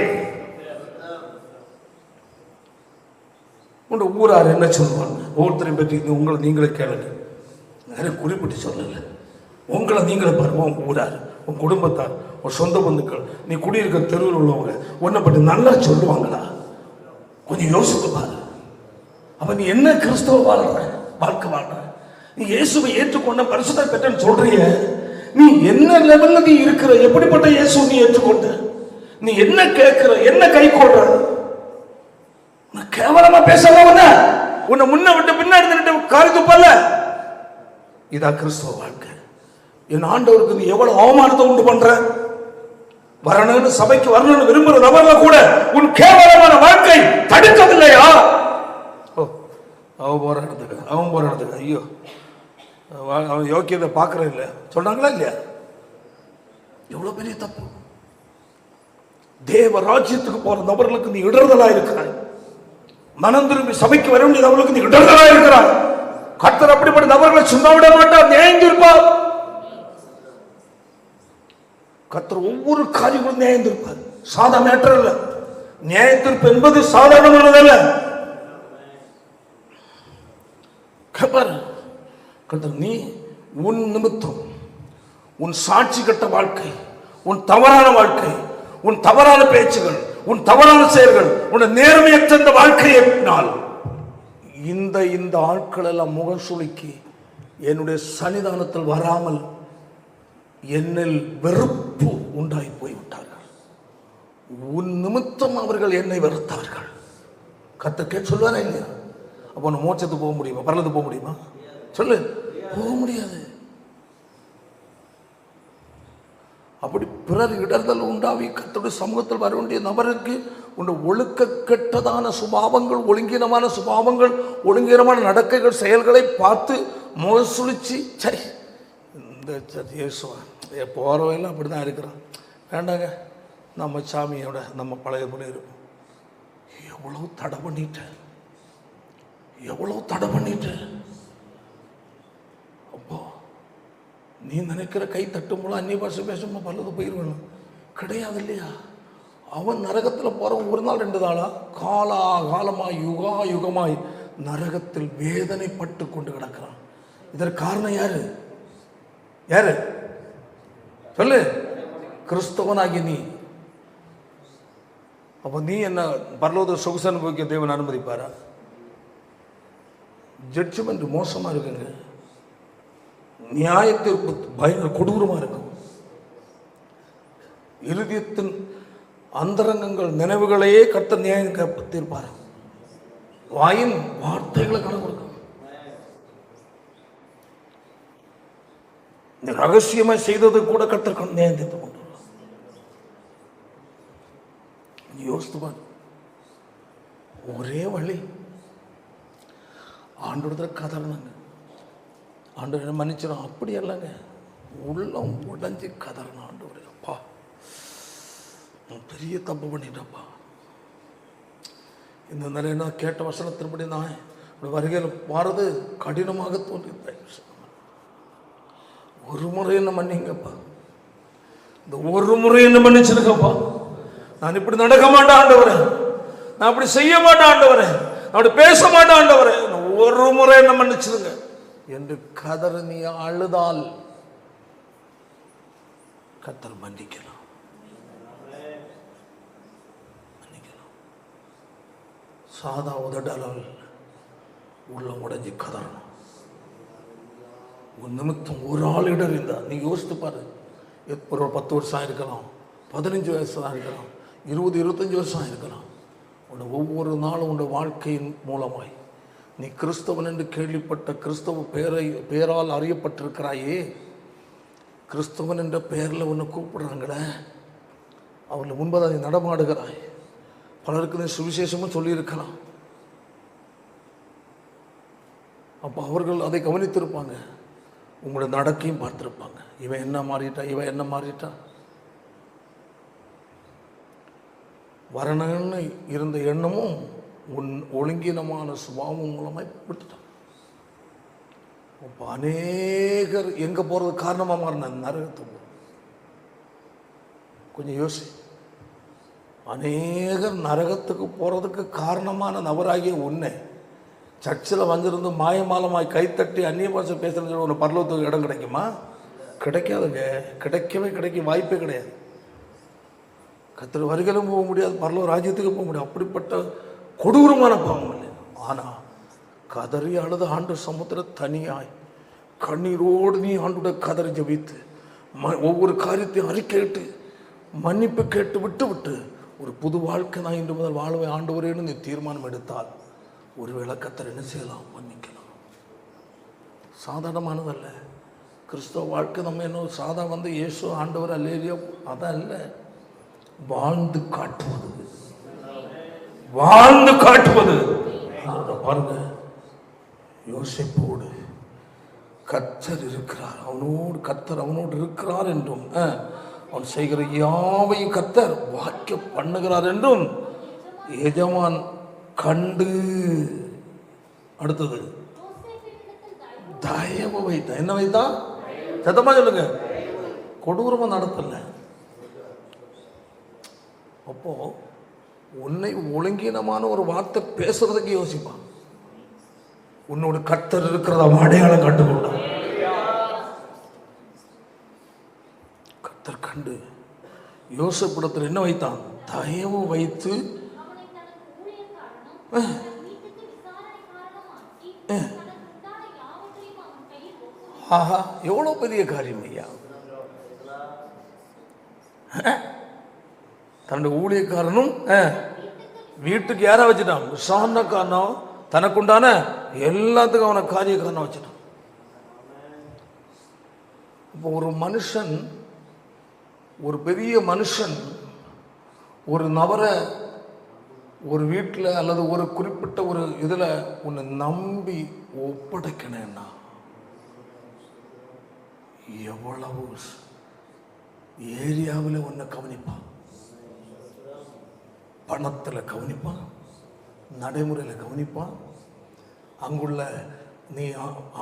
உங்க ஊரார் என்ன சொல்லுவாங்க? ஒவ்வொருத்தரையும் பற்றி உங்களை நீங்களே கேளுங்க. யாரும் குறிப்பிட்டு சொல்லல. உங்களை நீங்களே பாருங்க. உங்க ஊரார், உன் குடும்பத்தார், உன் சொந்த பந்துக்கள், நீ குடியிருக்கிற தெருவில் உள்ளவங்க உன்னை பற்றி நல்லா சொல்லுவாங்களா? கொஞ்சம் யோசித்து பாரு. அப்ப நீ என்ன கிறிஸ்தவ வாழ்க்கை வாழ்ற? நீ இயேசுவை ஏற்றுக்கொண்ட பரிசுத்த பெற்றன்னு சொல்றிய, நீ என்ன லெவல்ல நீ இருக்கிற? எப்படிப்பட்ட இயேசு நீ ஏற்றுக்கொண்ட? நீ என்ன கேட்கிற? என்ன கை கொள்ற? கேவலமா பேசலாம். உன்னை முன்ன விட்டு பின்னாடி காரி துப்பல்ல. இதா கிறிஸ்தவ வாழ்க்கை. என் ஆண்டவருக்கு நீ எவ்வளவு அவமானத்தை உண்டு பண்ற? வரணும்னு சபைக்கு வரணும்னு விரும்புற நபர்ல கூட உன் கேவலமான வாழ்க்கை தடுக்கவில்லையா? அவன் போற இடத்துக்கு ஐயோ அவன் யோக்கியதை பார்க்கற இல்லை சொல்றாங்களா இல்லையா? எவ்வளவு பெரிய தப்பு. தேவ ராஜ்யத்துக்கு போற நபர்களுக்கு நீ இடர்தலா இருக்கிறாய். மனம் திரும்பி சபைக்கு வர வேண்டிய நபர்களுக்கு நீ இடர்தலா இருக்கிறாய். கர்த்தர் அப்படிப்பட்ட நபர்களை சும்மா விட மாட்டார், நியாயம் தீர்ப்பார். கர்த்தர் ஒவ்வொரு காரியங்களும் நியாயம் தீர்ப்பார். சாதா மேட்டர் இல்ல. நியாய தீர்ப்பு என்பது சாதாரணமானதல்ல. நீ உன் நிமித்தம், உன் சாட்சி கட்ட வாழ்க்கை, உன் தவறான வாழ்க்கை, உன் தவறான பேச்சுகள், உன் தவறான செயல்கள், உன் நேர்மையற்ற வாழ்க்கையினால் இந்த ஆட்கள் எல்லாம் முகம் சுளுக்கி என்னுடைய சன்னிதானத்தில் வராமல் என்னில் வெறுப்பு உண்டாகி போய்விட்டார்கள். உன் நிமித்தம் அவர்கள் என்னை வெறுத்தார்கள். கர்த்தர் சொல்லுவாரா இல்லையா? அப்போ நான் மோட்சத்துக்கு போக முடியுமா? பரலத்துக்கு போக முடியுமா? சொல்லு. போக முடியாது. அப்படி பிறர் இடர்தல் உண்டாவி கர்த்தருடைய சமூகத்தில் வர வேண்டிய நபருக்கு உன்னுடைய ஒழுக்க கெட்டதான சுபாவங்கள், ஒழுங்கீனமான சுபாவங்கள், ஒழுங்கீனமான நடக்கைகள், செயல்களை பார்த்து முகசுளிச்சு சரி இந்த இயேசுவா போகிறவையெல்லாம் அப்படி தான் இருக்கிறான், வேண்டாங்க நம்ம சாமியோட நம்ம பழைய போல இருப்போம். எவ்வளவு தடை பண்ணிட்டேன், எவ்வளவு தடை பண்ணிட்டேன். அப்போ நீ நினைக்கிற கை தட்டும்போது அந்நிய பாஷை பேசும்போது பல்லது போயிடுவேணும் கிடையாது இல்லையா? அவன் நரகத்தில் போகிறவன் ஒரு நாள் 2 நாளா காலா காலமாய் யுகா யுகமாய் நரகத்தில் வேதனைப்பட்டு கொண்டு கிடக்கிறான். இதற்கு காரணம் யாரு? யாரு சொல்லு? கிறிஸ்தவனாகி நீ. அப்போ நீ என்ன பரலோக சொகுசு அனுபவிக்க தேவன் அனுமதிப்பாரா? ஜட்ஜ்மெண்ட் மோசமா இருக்குங்க. நியாயத்திற்கு பயங்கர கொடூரமா இருக்கும். இருதயத்தின் அந்தரங்கங்கள் நினைவுகளையே கர்த்தர் நியாயம் தீர்ப்பார். வாயின் வார்த்தைகளை கடன் கொடுக்கும். இந்த ரகசியமா செய்தது கூட கர்த்தர் நியாயம் தீர்த்து கொண்டு யோசித்து பாரு. ஒரே வழி ஆண்டோட கதறணுங்க. ஆண்டவர் என்ன மன்னிச்சிடும் அப்படி இல்லைங்க. உள்ளம் உடைஞ்சு கதறணும். ஆண்டவர் அப்பா பெரிய தப்பு பண்ணிட்டப்பா. இந்த நிலையை நான் கேட்ட வசனத்தின்படி நான் வருகையில் வாரது கடினமாக தோன்றியிருப்பேன். ஒரு முறை என்ன மன்னிங்கப்பா, இந்த ஒரு முறை என்ன மன்னிச்சிருக்கப்பா. நான் இப்படி நடக்க மாட்டேன் ஆண்டவரே, நான் அப்படி செய்ய மாட்டேன் ஆண்டவரே, நான் அப்படி பேச மாட்டேன் ஆண்டவரே, ஒரு முறை என்ன மன்னிச்சிருங்க என்று கதற நீ அழுதால் கர்த்தர் மன்னிக்கலாம். சாதா உதடலால் உள்ள உடைஞ்சி கதறணும். உன் நிமித்தம் ஒரு ஆள் இடம் இருந்தா நீ யோசித்து பாரு. ஒரு 10 வருஷம் இருக்கலாம், 15 வயசு இருக்கலாம், 20-25 வருஷம் இருக்கலாம். உன்னை ஒவ்வொரு நாளும் உன் வாழ்க்கையின் மூலமாய் நீ கிறிஸ்தவன் என்று கேள்விப்பட்ட கிறிஸ்தவ பெயரால் அறியப்பட்டிருக்கிறாயே. கிறிஸ்தவன் என்ற பெயரில் உன்னை கூப்பிடுறாங்களே, அவர்கள் முன்பதாக நீ நடமாடுகிறாய். பலருக்கு நீ சுவிசேஷமும் சொல்லியிருக்கலாம். அப்போ அவர்கள் அதை கவனித்திருப்பாங்க, உங்களோட நடக்கையும் பார்த்துருப்பாங்க. இவன் என்ன மாறிட்டா, இவன் என்ன மாறிட்டா. வரணும்னு இருந்த எண்ணமும் உன் ஒழுங்கீனமான சுபாவம் மூலமாக விட்டுட்டான். இப்போ அநேகர் எங்கே போகிறது காரணமாக மாறின நரகத்தை போ. கொஞ்சம் யோசி. அநேகர் நரகத்துக்கு போகிறதுக்கு காரணமான நபராகிய உன்னை சர்ச்சில் வந்திருந்து மாயமாலமாய் கைத்தட்டி அந்நிய பாஷை பேசுறது ஒரு பரலோகத்துக்கு இடம் கிடைக்குமா? கிடைக்காதுங்க. கிடைக்க வாய்ப்பே கிடையாது. கர்த்தர் வருகையிலும் போக முடியாது, பரலோக ராஜ்யத்துக்கு போக முடியாது. அப்படிப்பட்ட கொடூரமான பாவம் இல்லை. ஆனால் கதறி அழுது ஆண்டு சமுத்திர தனியாய் கண்ணீரோடு நீ ஆண்டுடைய கதறி ஜபித்து ஒவ்வொரு காரியத்தையும் அறிக்கையிட்டு மன்னிப்பு கேட்டு விட்டு ஒரு புது வாழ்க்கை நான் இன்று முதல் வாழ்வை ஆண்டவரேன்னு நீ தீர்மானம் எடுத்தால் ஒருவேளை கர்த்தர் என்ன செய்யலாம்? மன்னிக்கலாம். சாதாரணமானதல்ல கிறிஸ்தவ வாழ்க்கை. நம்ம என்ன சாதா இயேசு ஆண்டவர் அல்லேலியா அதான் இல்லை, வாழ்ந்து காட்டுவது. பாருங்க, யோசிப்போடு கர்த்தர் இருக்கிறார், கர்த்தர் அவனோடு இருக்கிறார் என்றும் அவன் செய்கிற யாவையும் கர்த்தர் வாக்கிய பண்ணுகிறார் என்றும் எஜமான் கண்டு. அடுத்தது தயவு வைத்தான். என்ன வைத்தான்? சத்தமா சொல்லுங்க. கொடூரமா நடத்தல. அப்போ உன்னை ஒழுங்கீனமான ஒரு வார்த்தை பேசுறதுக்கு யோசிப்பான். உன்னோட கர்த்தர் இருக்கிறத அடையாளம் கண்டுகொண்டான். கர்த்தர் கண்டு யோசிப்பிடத்தில் என்ன வைத்தான்? தயவு வைத்து ஆஹா, எவ்வளவு பெரிய காரியம் ஐயா. தன்னுடைய ஊழியக்காரனும் வீட்டுக்கு யாரை வச்சுட்டான்? விசாரணக்காரனும் தனக்குண்டான எல்லாத்துக்கும் அவனை காரியக்காரனை வச்சுட்டான். இப்போ ஒரு மனுஷன், ஒரு பெரிய மனுஷன் ஒரு நபரை ஒரு வீட்டில் அல்லது ஒரு குறிப்பிட்ட ஒரு இதில் உன்னை நம்பி ஒப்படைக்கணும்னா எவ்வளவு ஏரியாவில் உன்னை கவனிப்பான். பணத்தில் கவனிப்பான், நடைமுறையில் கவனிப்பான். அங்குள்ள நீ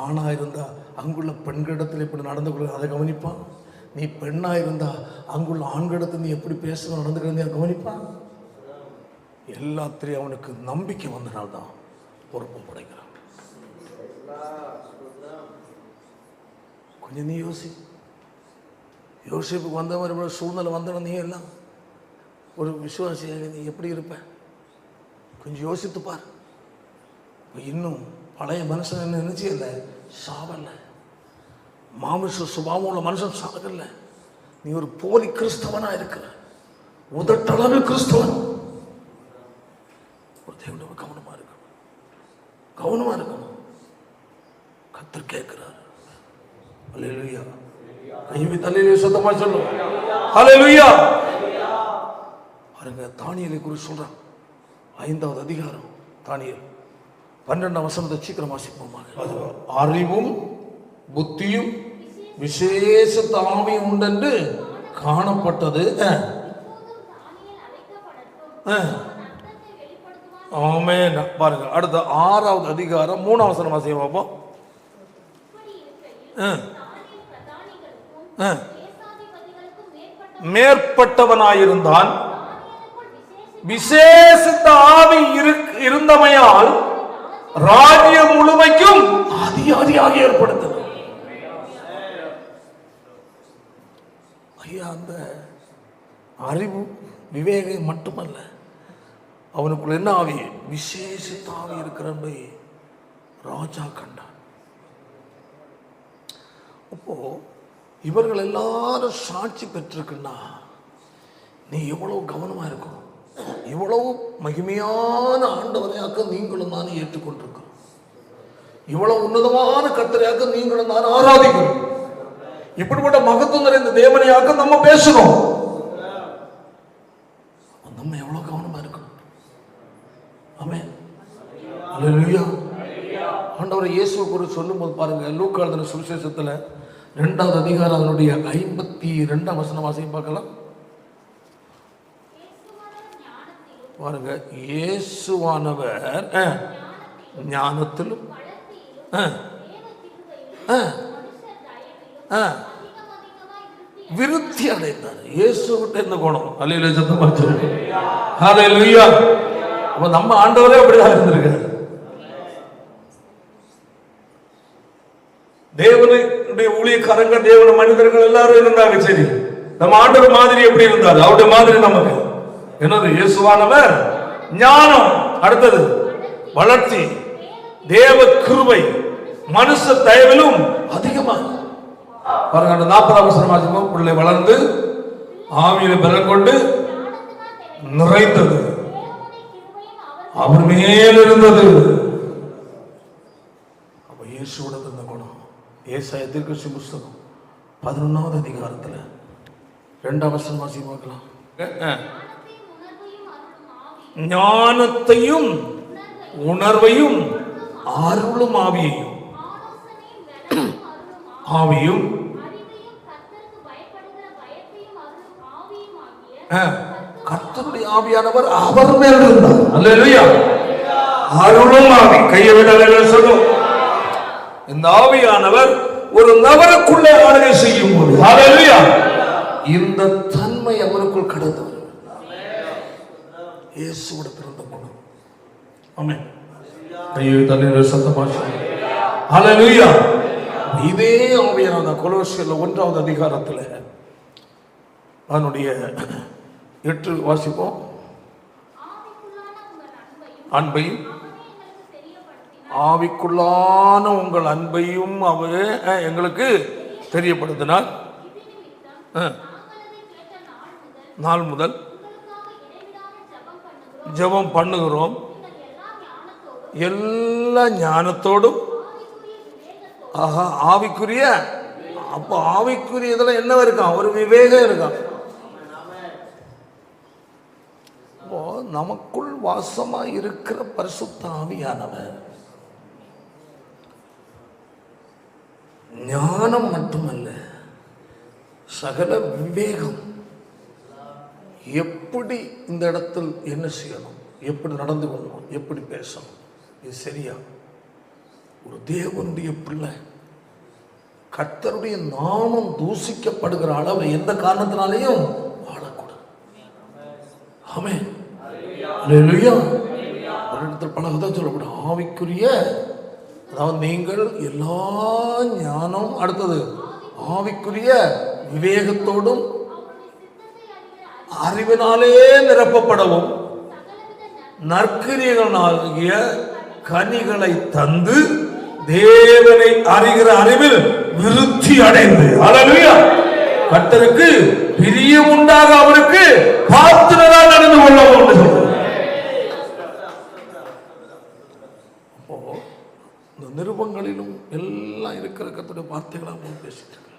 ஆணாக இருந்தால் அங்குள்ள பெண்களிடத்தில் எப்படி நடந்து கொள்ள அதை கவனிப்பான். நீ பெண்ணாக இருந்தால் அங்குள்ள ஆண்களிடத்தில் நீ எப்படி பேச நடந்துக்கிறது அதை கவனிப்பான். எல்லாத்திலையும் அவனுக்கு நம்பிக்கை வந்தனால்தான் பொறுப்பும் படைக்கிறான். கொஞ்சம் நீ யோசிப்புக்கு வந்த மாதிரி சூழ்நிலை வந்தன நீ எல்லாம் ஒரு விசுவாசி நீ எப்படி இருப்ப கொஞ்சம் யோசித்து பார். இன்னும் பழைய மனுஷன் என்ன நினைச்சியல்ல, சாவல்ல. மாமிச சுபாவம் உள்ள மனுஷன் சாகல்ல. நீ ஒரு போலி கிறிஸ்தவனா இருக்கிற, உதட்டளவு கிறிஸ்தவன். ஒரு தேவனோட கவனமா இருக்கணும். கர்த்தர் கேட்கிறார். அல்லேலூயா. கைவி தலையிலே சத்தமா சொல்லும் அல்லேலூயா. பாருங்க, தானியேலை குறித்து சொல்றான். 5வது அதிகாரம் தானியேல் 12ஆம் வசனத்தை சீக்கிரம் வாசிப்போமாக. அறிவும் புத்தியும் விசேஷ தாமியும் உண்டென்று காணப்பட்டது. ஆமென். பாருங்க, அடுத்த 6வது அதிகாரம் 3ஆம் வசனம் வாசிக்க பார்ப்போம். மேற்பட்டவனாயிருந்தான், விசேஷித்த ஆவி இருந்தமையால் ராஜ்யம் முழுமைக்கும் அதிகாரியாக ஏற்படுத்தது. ஐயா, அந்த அறிவு விவேகம் மட்டுமல்ல, அவனுக்குள்ள என்ன ஆவி, விசேஷித்த ஆவி இருக்கிற ராஜா கண்டான். அப்போ இவர்கள் எல்லாரும் சாட்சி பெற்றிருக்குன்னா நீ எவ்வளவு கவனமா இருக்கணும். இவ்வளவு மகிமையான ஆண்டவரையாக்க நீங்களும் தானே ஏற்றுக்கொண்டிருக்கிறோம். இவ்வளவு உன்னதமான கர்த்தரையாக்க நீங்களும் தானே ஆராதிக்கிறோம். இப்படிப்பட்ட மகத்துவம் நிறைந்த தேவனையாக்க நம்ம பேசணும். நம்ம எவ்வளவு கவனமா இருக்கணும். ஆமென். அல்லேலூயா. ஆண்டவரை இயேசுவை குறித்து சொல்லும் போது பாருங்க, லூக்கா எழுதின சுவிசேஷத்துல 2வது அதிகாரம் அதனுடைய 52ஆம் வசனம் வாசிக்க பார்க்கலாம். பாருங்க, இயேசுவானவர் ஞானத்திலும் விருத்தி அடைந்தார். இயேசுகிட்ட இந்த குணம். அல்லேலூயா. சத்தமா சொல்லுங்க ஹல்லேலூயா. அப்ப நம்ம ஆண்டவரே அப்படிதான் இருந்திருக்காரு. தேவனுடைய ஊழியக்காரங்க, தேவன மனிதர்கள் எல்லாரும் இருந்தாங்க. சரி, நம்ம ஆண்டவர் மாதிரி எப்படி இருந்தாரு? அவருடைய மாதிரி நமக்கு என்னது? இயேசுவானவர் ஞானம், அடுத்தது வளர்ச்சி, தேவ கிருபை, மனுஷ தயவிலும் அதிகமாக. பாருங்க, 40ஆம் வசனம், பிள்ளை வளர்ந்து ஆவியில பலன் கொண்டு நிறைந்தது, அவர் மேல் இருந்தது. அப்ப இயேசுவோட இருந்த குணம். ஏசாயா தீர்க்கதரிசி புத்தகம் 11வது அதிகாரத்துல 2ஆம் வசனம் வாசி பார்க்கலாம். ஞானத்தையும் உணர்வையும் அருளும் ஆவியையும் கர்த்தருடைய ஆவியானவர் அவர் மேல் இருந்தார். அல்லேலூயா. அருளும் ஆவி. கையை விட சொல்லும். இந்த ஆவியானவர் ஒரு நபருக்குள்ளே ஆளுகை செய்யும் போது, அல்லேலூயா, இந்த தன்மை அவருக்குள் கடந்து வரும். இயேசுவோட பிறந்த குணம். ஆமென். கையை தண்ணீர் சத்தமா சொல்லுங்க அல்லேலூயா. இதே ஆவியானவர் கொலோசியர் 1வது அதிகாரத்துல அதனுடைய 8 வாசிப்போம். அன்பையும் ஆவிக்குள்ளான உங்கள் அன்பையும் அவர் எங்களுக்கு தெரியப்படுத்தினார். நாள் முதல் ஜெபம் பண்ணுகிறோம், எல்லா ஞானத்தோடும். ஆஹா, ஆவிக்குரிய. அப்போ ஆவிக்குரிய இதுல என்ன இருக்கான்? ஒரு விவேகம் இருக்கான். அப்போ நமக்குள் வாசமா இருக்கிற பரிசுத்த ஆவியானவர் ஞானம் மட்டுமல்ல, சகல விவேகம். எப்படி இந்த இடத்தில் என்ன செய்யணும், எப்படி நடந்து கொள்ளணும், எப்படி பேசணும், இது சரியா? ஒரு தேவனுடைய பிள்ளை கர்த்தருடைய நாமம் தூசிக்கப்படுகிற அளவு எந்த காரணத்தினாலேயும் வாழக்கூடாது. ஆமென். அல்லேலூயா. ஒரு இடத்துல பலகதான் சொல்லப்படும், ஆவிக்குரிய, அதாவது நீங்கள் எல்லா ஞானம், அடுத்தது ஆவிக்குரிய விவேகத்தோடும் அறிவினாலே நிரப்பப்படவும் நற்கிரியர்களாகிய கனிகளை தந்து தேவனை அறிகிற அறிவில் விருத்தி அடைந்து, அல்லேலூயா, கர்த்தருக்கு பிரியம் உண்டாக அவருக்கு பாத்திரராக நடந்து கொள்ளவும் என்று சொல்றார். அப்போ இந்த நிருபங்களிலும் எல்லாம் இருக்கிற கர்த்தருடைய வார்த்தைகளாக பேசிட்டு இருக்க.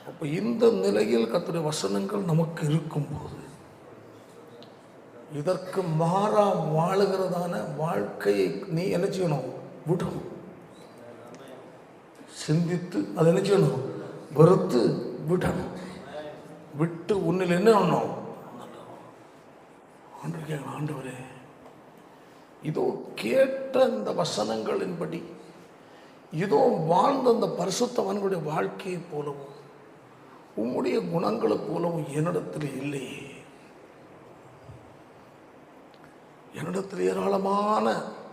அப்ப இந்த நிலையில் கர்த்தருடைய வசனங்கள் நமக்கு இருக்கும்போது இதற்கு மாறா வாழுகிறதான வாழ்க்கையை நீ என்ன செய்யணும்? விடணும். சிந்தித்து அதை என்ன செய்யணும்? வெறுத்து விடணும். விட்டு உன்னில் என்ன பண்ணணும்? ஆண்டவரே, இதோ கேட்ட இந்த வசனங்களின்படி இதோ வாழ்ந்த அந்த பரிசுத்தவான்களுடைய வாழ்க்கையை போலவும் உம்முடைய குணங்களை போலவும் என்னிடத்தில் இல்லையே. என்னிடத்தில் ஏராளமான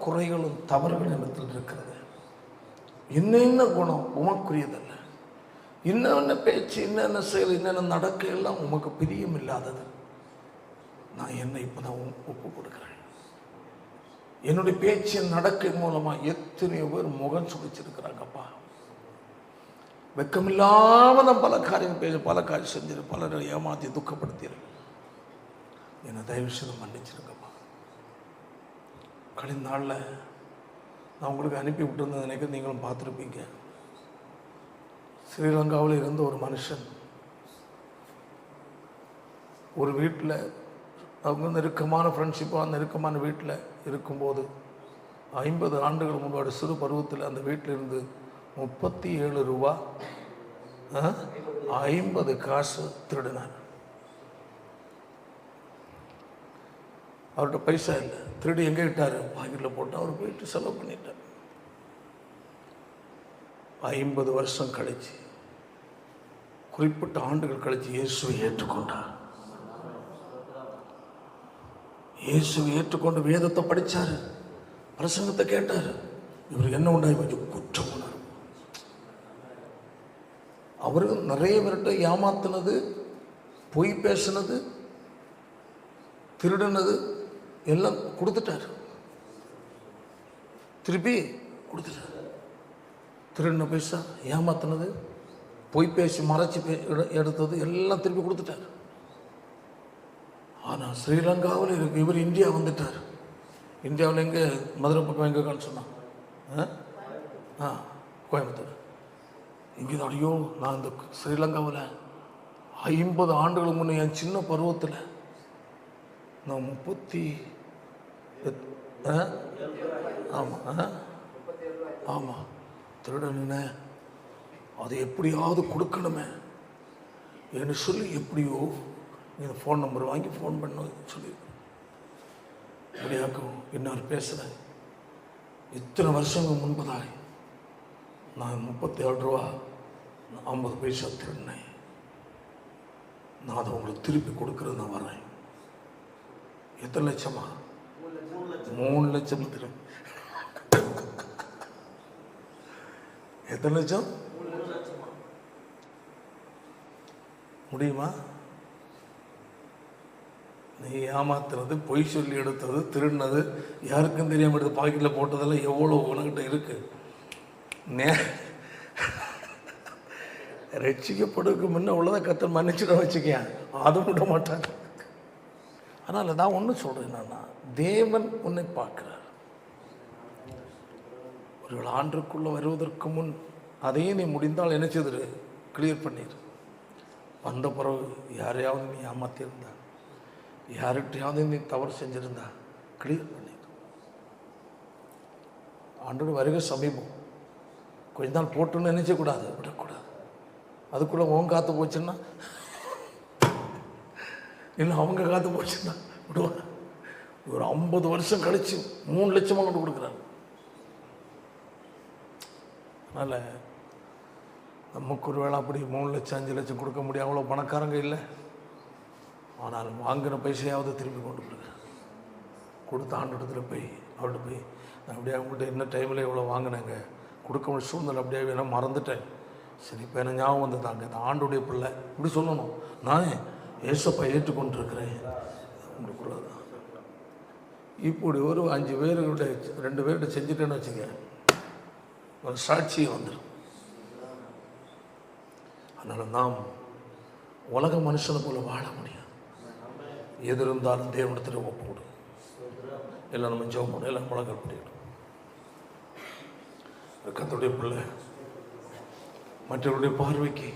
குறைகளும் தவறுகளும் என்னிடத்தில் இருக்கிறது. இன்ன குணம் உமக்குரியதல்ல, இன்னென்ன பேச்சு, இன்னென்ன செயல், இன்னென்ன நடக்க எல்லாம் உமக்கு பிரியம் இல்லாதது. நான் என்னை இப்போதான் ஒப்பு கொடுக்கிறேன். என்னுடைய பேச்சின் நடக்கை மூலமா எத்தனையோ பேர் முகம் சுழிச்சிருக்கிறாங்கப்பா. வெக்கமில்லாம நான் பல காரியம் பேச, பல காரியம் செஞ்சிரு, பலரை ஏமாத்தி துக்கப்படுத்தியிருக்கு. என்னை தயவு செய்து மன்னிச்சிருக்கப்பா. கடைந்த நாளில் நான் உங்களுக்கு அனுப்பி விட்டுருந்தேன், நினைக்க நீங்களும் பார்த்துருப்பீங்க. ஸ்ரீலங்காவில் இருந்த ஒரு மனுஷன் ஒரு வீட்டில், அவங்க நெருக்கமான ஃப்ரெண்ட்ஷிப்பாக நெருக்கமான வீட்டில் இருக்கும்போது 50 ஆண்டுகள் முன்னாடி சிறு பருவத்தில் அந்த வீட்டில் இருந்து 37 ரூபா 50 காசு திருடினார். அவர்கிட்ட பைசா இல்லை, திருடி எங்கே விட்டார்? பாக்கெட்டில் போட்டு அவர் போயிட்டு செலவு பண்ணிட்டார். 50 வருஷம் கழிச்சு, குறிப்பிட்ட ஆண்டுகள் கழிச்சு இயேசுவை ஏற்றுக்கொண்டார். இயேசுவை ஏற்றுக்கொண்டு வேதத்தை படித்தார், பிரசங்கத்தை கேட்டார். இவருக்கு என்ன உண்டாகி கொஞ்சம் குற்றம் உணர்வு. அவருக்கு நிறைய பேர்கிட்ட ஏமாத்தினது, பொய் பேசினது, திருடினது எல்லாம் கொடுத்துட்டார். திருப்பி கொடுத்துட்டார். திருடின பைசா, ஏமாத்தினது, பொய் பேசி மறைச்சி எடுத்தது எல்லாம் திருப்பி கொடுத்துட்டார். ஆனால் ஸ்ரீலங்காவில் இருக்கு. இவர் இந்தியா வந்துட்டார். இந்தியாவில் எங்கே? மதுரை பக்கம் எங்கேன்னு சொன்னான். கோயம்புத்தூர். இங்கே தான். ஐயோ, நான் இந்த ஸ்ரீலங்காவில் 50 ஆண்டுகளுக்கு முன்னே என் சின்ன பருவத்தில் நான் 30 ஆமாம் திருடனே, அதை எப்படியாவது கொடுக்கணுமே என்று சொல்லி எப்படியோ நீங்கள் ஃபோன் நம்பர் வாங்கி ஃபோன் பண்ண சொல்லி அப்படியாக்கும் இன்னொரு பேசுகிறேன். இத்தனை வருஷங்கள் முன்பதாய் நான் 37 ரூபா 50 பைசா திருடினேன். நான் அதை உங்களுக்கு திருப்பி கொடுக்குறது நான் வரேன். எத்தனை லட்சமா? 3 லட்சம் திரும்ப. எத்தனை லட்சம்? முடியுமா? நீ ஏமாத்துறது, பொய் சொல்லி எடுத்தது, திருடினது, யாருக்கும் தெரியாமல் எடுத்து பாக்கெட்டில் போட்டதெல்லாம் எவ்வளோ உனக்கிட்ட இருக்கு. ரட்சிக்கப்படுக்கு முன்ன உள்ளதை கத்தர் மன்னிச்சுட வச்சுக்கேன், அதுவும் விட மாட்டாங்க. ஆனால் நான் ஒன்று சொல்கிறேன், என்னன்னா தேவன் உன்னை பார்க்குறார். ஒரு ஆண்டுக்குள்ளே வருவதற்கு முன் அதையே நீ முடிந்தால் என்ன செய்திரு? கிளியர் பண்ணிடு. வந்த பிறகு யாரையாவது நீ ஏமாத்தியிருந்தா, யார்கிட்டையாவது நீ தவறு செஞ்சிருந்தா கிளியர் பண்ணிடு. ஆண்டோட வருகை சமீபம். கொஞ்ச நாள் போட்டுன்னு நினைச்சக்கூடாது, விடக்கூடாது. அதுக்குள்ளே உன் காற்று போச்சுன்னா, இல்லை அவங்க காற்று போச்சுன்னா விடுவாங்க. ஒரு 50 வருஷம் கழிச்சு 3 லட்சமாக கொண்டு கொடுக்குறாங்க. அதனால் நமக்கு ஒரு வேளை அப்படி 3 லட்சம் 5 லட்சம் கொடுக்க முடியும், அவ்வளோ பணக்காரங்க இல்லை. ஆனால் வாங்கின பைசையாவது திரும்பி கொண்டு கொடுக்குறேன். கொடுத்த ஆண்டோடத்துல போய் அவள்கிட்ட போய் நான் அப்படியே அவங்ககிட்ட என்ன டைமில் எவ்வளோ வாங்கினேங்க கொடுக்க முடிய சூழ்நிலை அப்படியே வேணால் மறந்துட்டேன். சரி இப்போ என்ன ஞாபகம் வந்து தாங்க இந்த ஆண்டோடைய பிள்ளை இப்படி சொல்லணும், நான் ஏசப்பா ஏற்றுக்கொண்டிருக்கிறேன் உங்களுக்கு. இப்படி ஒரு 5 பேர்கிட்ட 2 பேர்கிட்ட செஞ்சுட்டேன்னு வச்சுங்க, ஒரு சாட்சியை வந்துடும். அதனால் நாம் உலக மனுஷனை போல வாழ முடியாது. எது இருந்தாலும் தேவனிடத்தில் ஒப்பு கொடு. எல்லாம் நம்ம ஜெபம் பண்ண எல்லாம் முழங்கல் பண்ணிடும். கர்த்தருடைய பிள்ளை மற்றவருடைய பார்வைக்கு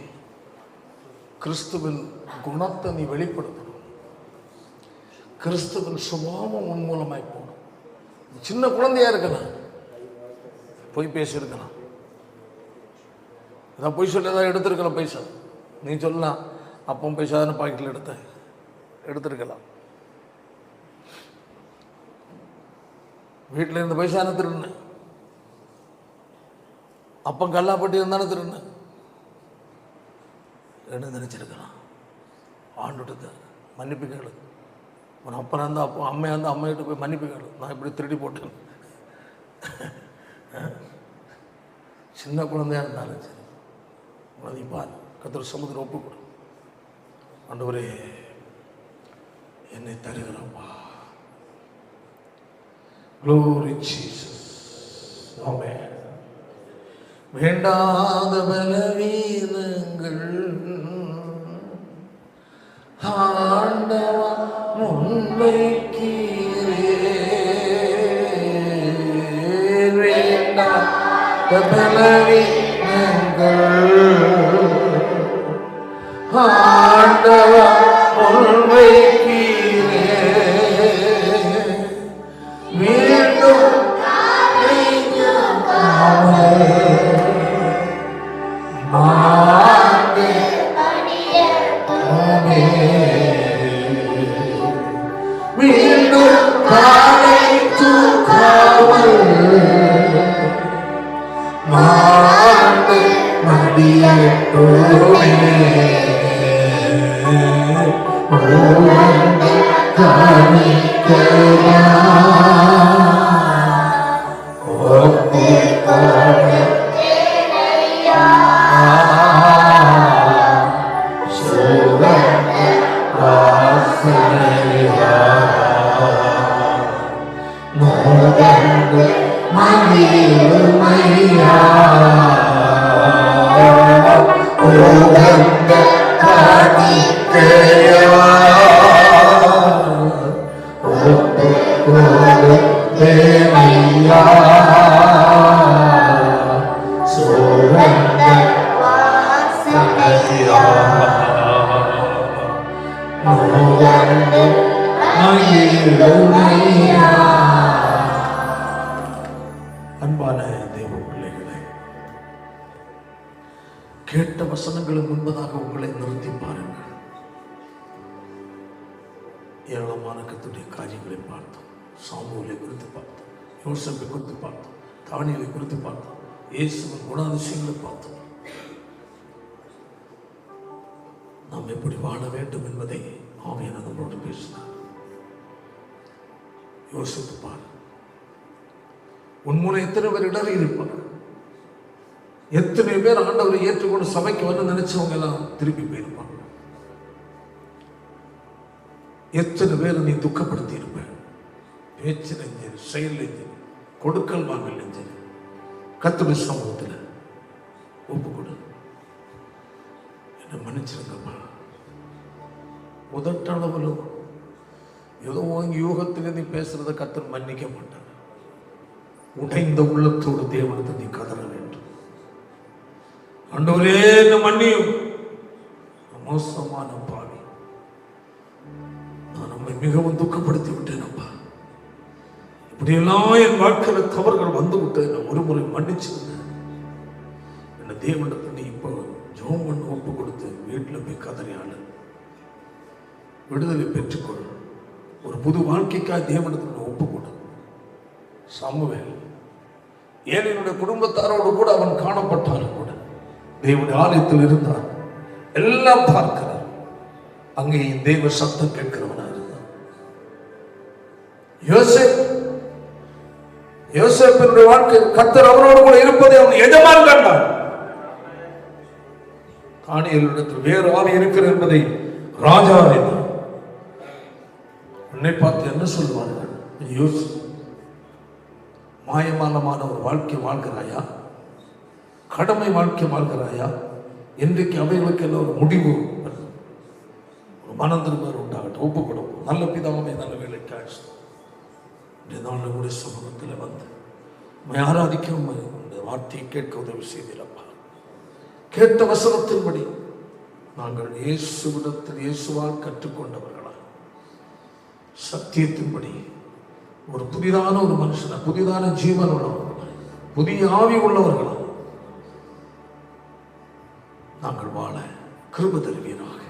கிறிஸ்துவின் குணத்தை நீ வெளிப்படுத்தணும். கிறிஸ்துவின் சுபாவம் உன் மூலமாய் போகணும். சின்ன குழந்தையா இருக்கலாம், பொய் பேசியிருக்கலாம், ஏதாவது பொய் சொல்லி ஏதாவது எடுத்துருக்கலாம் பைசா. நீ சொல்லலாம் அப்போ பைசா தானே பாக்கெட்டில் எடுத்துருக்கலாம். வீட்டில் இருந்த பைசா தானே திருடுன, அப்போ கல்லாப்பட்டி இருந்தானே திருடுன என்ன நினச்சிருக்கலாம். ஆண்டுட்டு மன்னிப்பு கேளு. உன் அப்பனா இருந்தால் அப்போ அம்மையாக இருந்தால் அம்மையிட்ட போய் மன்னிப்பு கேளு, நான் இப்படி திருடி போட்டேன். சின்ன குழந்தையா இருந்தாலும் சரி மதிப்பார். கர்த்தர் சமுதிரம் ஒப்பு கொடு. ஆண்டவரே என்னை தருகிறப்பா. Glory Jesus. Amen. வேண்டாத பலவீனங்கள் ஆண்டவா முன்வைக்கிறே. வேண்டாத பலவீனங்கள் ஆண்டவா முன்வைக்கிறே. மீண்டும் மீண்டும் காலை தூக்காமல் மாண்டு மடியட்டோமே. காணிக்கையா அன்பான தேவ பிள்ளைகளே, கேட்ட வசனங்களுக்கு முன்பதாக உங்களை நிறுத்தி பாருங்கள். ஏராளமான கர்த்தருடைய காரியங்களை பார்த்தோம். சாமுவேலை குறித்து பார்த்தோம், யோசேப்பை குறித்து பார்த்தோம், தானியேலை குறித்து பார்த்தோம், இயேசுவின் குணாதிசயங்களை பார்த்தோம். நாம் எப்படி வாழ வேண்டும் என்பதை ஆவியானவர் நம்மளோடு பேசினார். யோசித்து பார், உன் மூலம் எத்தனை பேர் இடறி இருப்பாங்க, எத்தனை பேர் ஆண்டவரை ஏற்றுக்கொண்டு சபைக்கு வந்து நினைச்சவங்க எல்லாம் திருப்பி போயிருப்பாங்க. எத்தனை பேர் நீ துக்கப்படுத்தி இருப்ப, பேச்சு நெஞ்சல், செயல் நெஞ்சல், கொடுக்கல் வாங்கல் நெஞ்சல். கர்த்தருடைய சமூகத்தில் ஒப்பு கொடு. என்ன மன்னிச்சிருங்கப்பா. உதட்டளவிலும் ஏதோ யூகத்துக்கு நீ பேசுறத கர்த்தர் மன்னிக்க மாட்டார். உடைந்த உள்ளத்தோடு தேவனத்தை நீ கதற வேண்டும். ஆண்டவரே என்ன மன்னியும், மோசமான பாவி, நான் நம்மை மிகவும் துக்கப்படுத்தி விட்டேனப்பா. இப்படியெல்லாம் என் வாழ்க்கையில தவறுகள் வந்து விட்டது, நான் ஒரு முறை மன்னிச்சிருந்தேன். என்ன தேவனத்தை நீ இப்போ ஜெபம் பண்ண ஒப்பு கொடுத்து வீட்டில் போய் கதறியாளு விடுதலை பெற்றுக்கொள். ஒரு புது வாழ்க்கைக்காய் தேவனிடத்தில் ஒப்பு கொடு. சாமுவேல் ஏலியினுடைய குடும்பத்தாரோடு கூட அவன் காணப்பட்டாலும் கூட தேவனுடைய ஆலயத்தில் இருந்தான், எல்லாம் பார்க்கிறார். அங்கே தேவ சத்தம் கேட்கிறவனா இருந்தான். யோசேப்பினுடைய வாழ்க்கை கர்த்தர் அவனோடு கூட இருப்பதை அவன் எஜமான் கண்டான். தானியேலிடத்தில் வேறு ஆவி இருக்கிறது என்பதை ராஜா அறிந்தார். உன்னை பார்த்து என்ன சொல்லுவார்கள்? யோசி, மாயமானமான ஒரு வாழ்க்கை வாழ்கிறாயா? கடமை வாழ்க்கை வாழ்கிறாயா? இன்றைக்கு அவைகளுக்கு எல்லாம் ஒரு முடிவு, ஒரு மனம் திரும்பல் உண்டாகட்டும். ஒப்பு கொடுப்போம். நல்ல பிதாவே, நல்ல வேலைக்காக நாளுடைய சமூகத்தில் வந்து ஆராதிக்க வார்த்தையை கேட்க உதவி செய்தீரப்பா. கேட்ட வசனத்தின்படி நாங்கள் இயேசுவிடத்தில் இயேசுவால் கற்றுக்கொண்டவர்களா, சத்தியத்தின்படி ஒரு புதிதான ஒரு மனுஷனா, புதிதான ஜீவன் உள்ளவர்களா, புதிய ஆவி உள்ளவர்களா நாங்கள் வாழ கிருபை தருவீராக.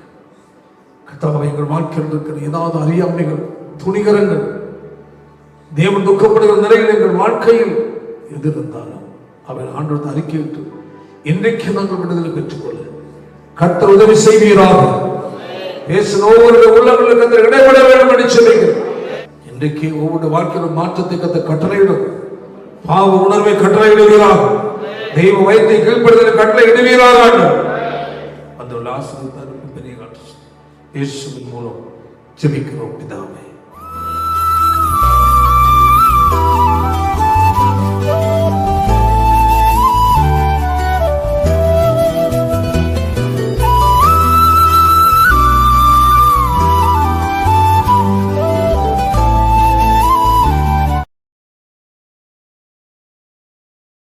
கர்த்தாவே, எங்கள் வாழ்க்கையில் இருக்கிற ஏதாவது அறியாமைகள், துணிகரங்கள், தேவன் துக்கப்படுகிற நிலையில் எங்கள் வாழ்க்கையில் எது இருந்தாலும் அவை ஆண்டவரத்தை அறிக்கையிட்டு இன்றைக்கு நாங்கள் விடுதலை பெற்றுக்கொள்ள கர்த்தர் உதவி செய்வீராக. பேசின ஒவ்வொரு உள்ளங்களுக்கு அந்த இடைபட வேண்டும் என்று சொல்லுகிறேன். இன்றைக்கு ஒவ்வொரு வாழ்க்கையில் மாற்றத்தை கட்டளையிடும். பாவ உணர்வை கட்டளையிடுவீராக. தெய்வ வயத்தை கீழ்ப்படுதலை கட்டளை இடுவீராக. அந்த ஆசீர்வாதத்தை பெரிய இயேசுவின் மூலம் ஜெபிக்கிறோம் பிதாவே.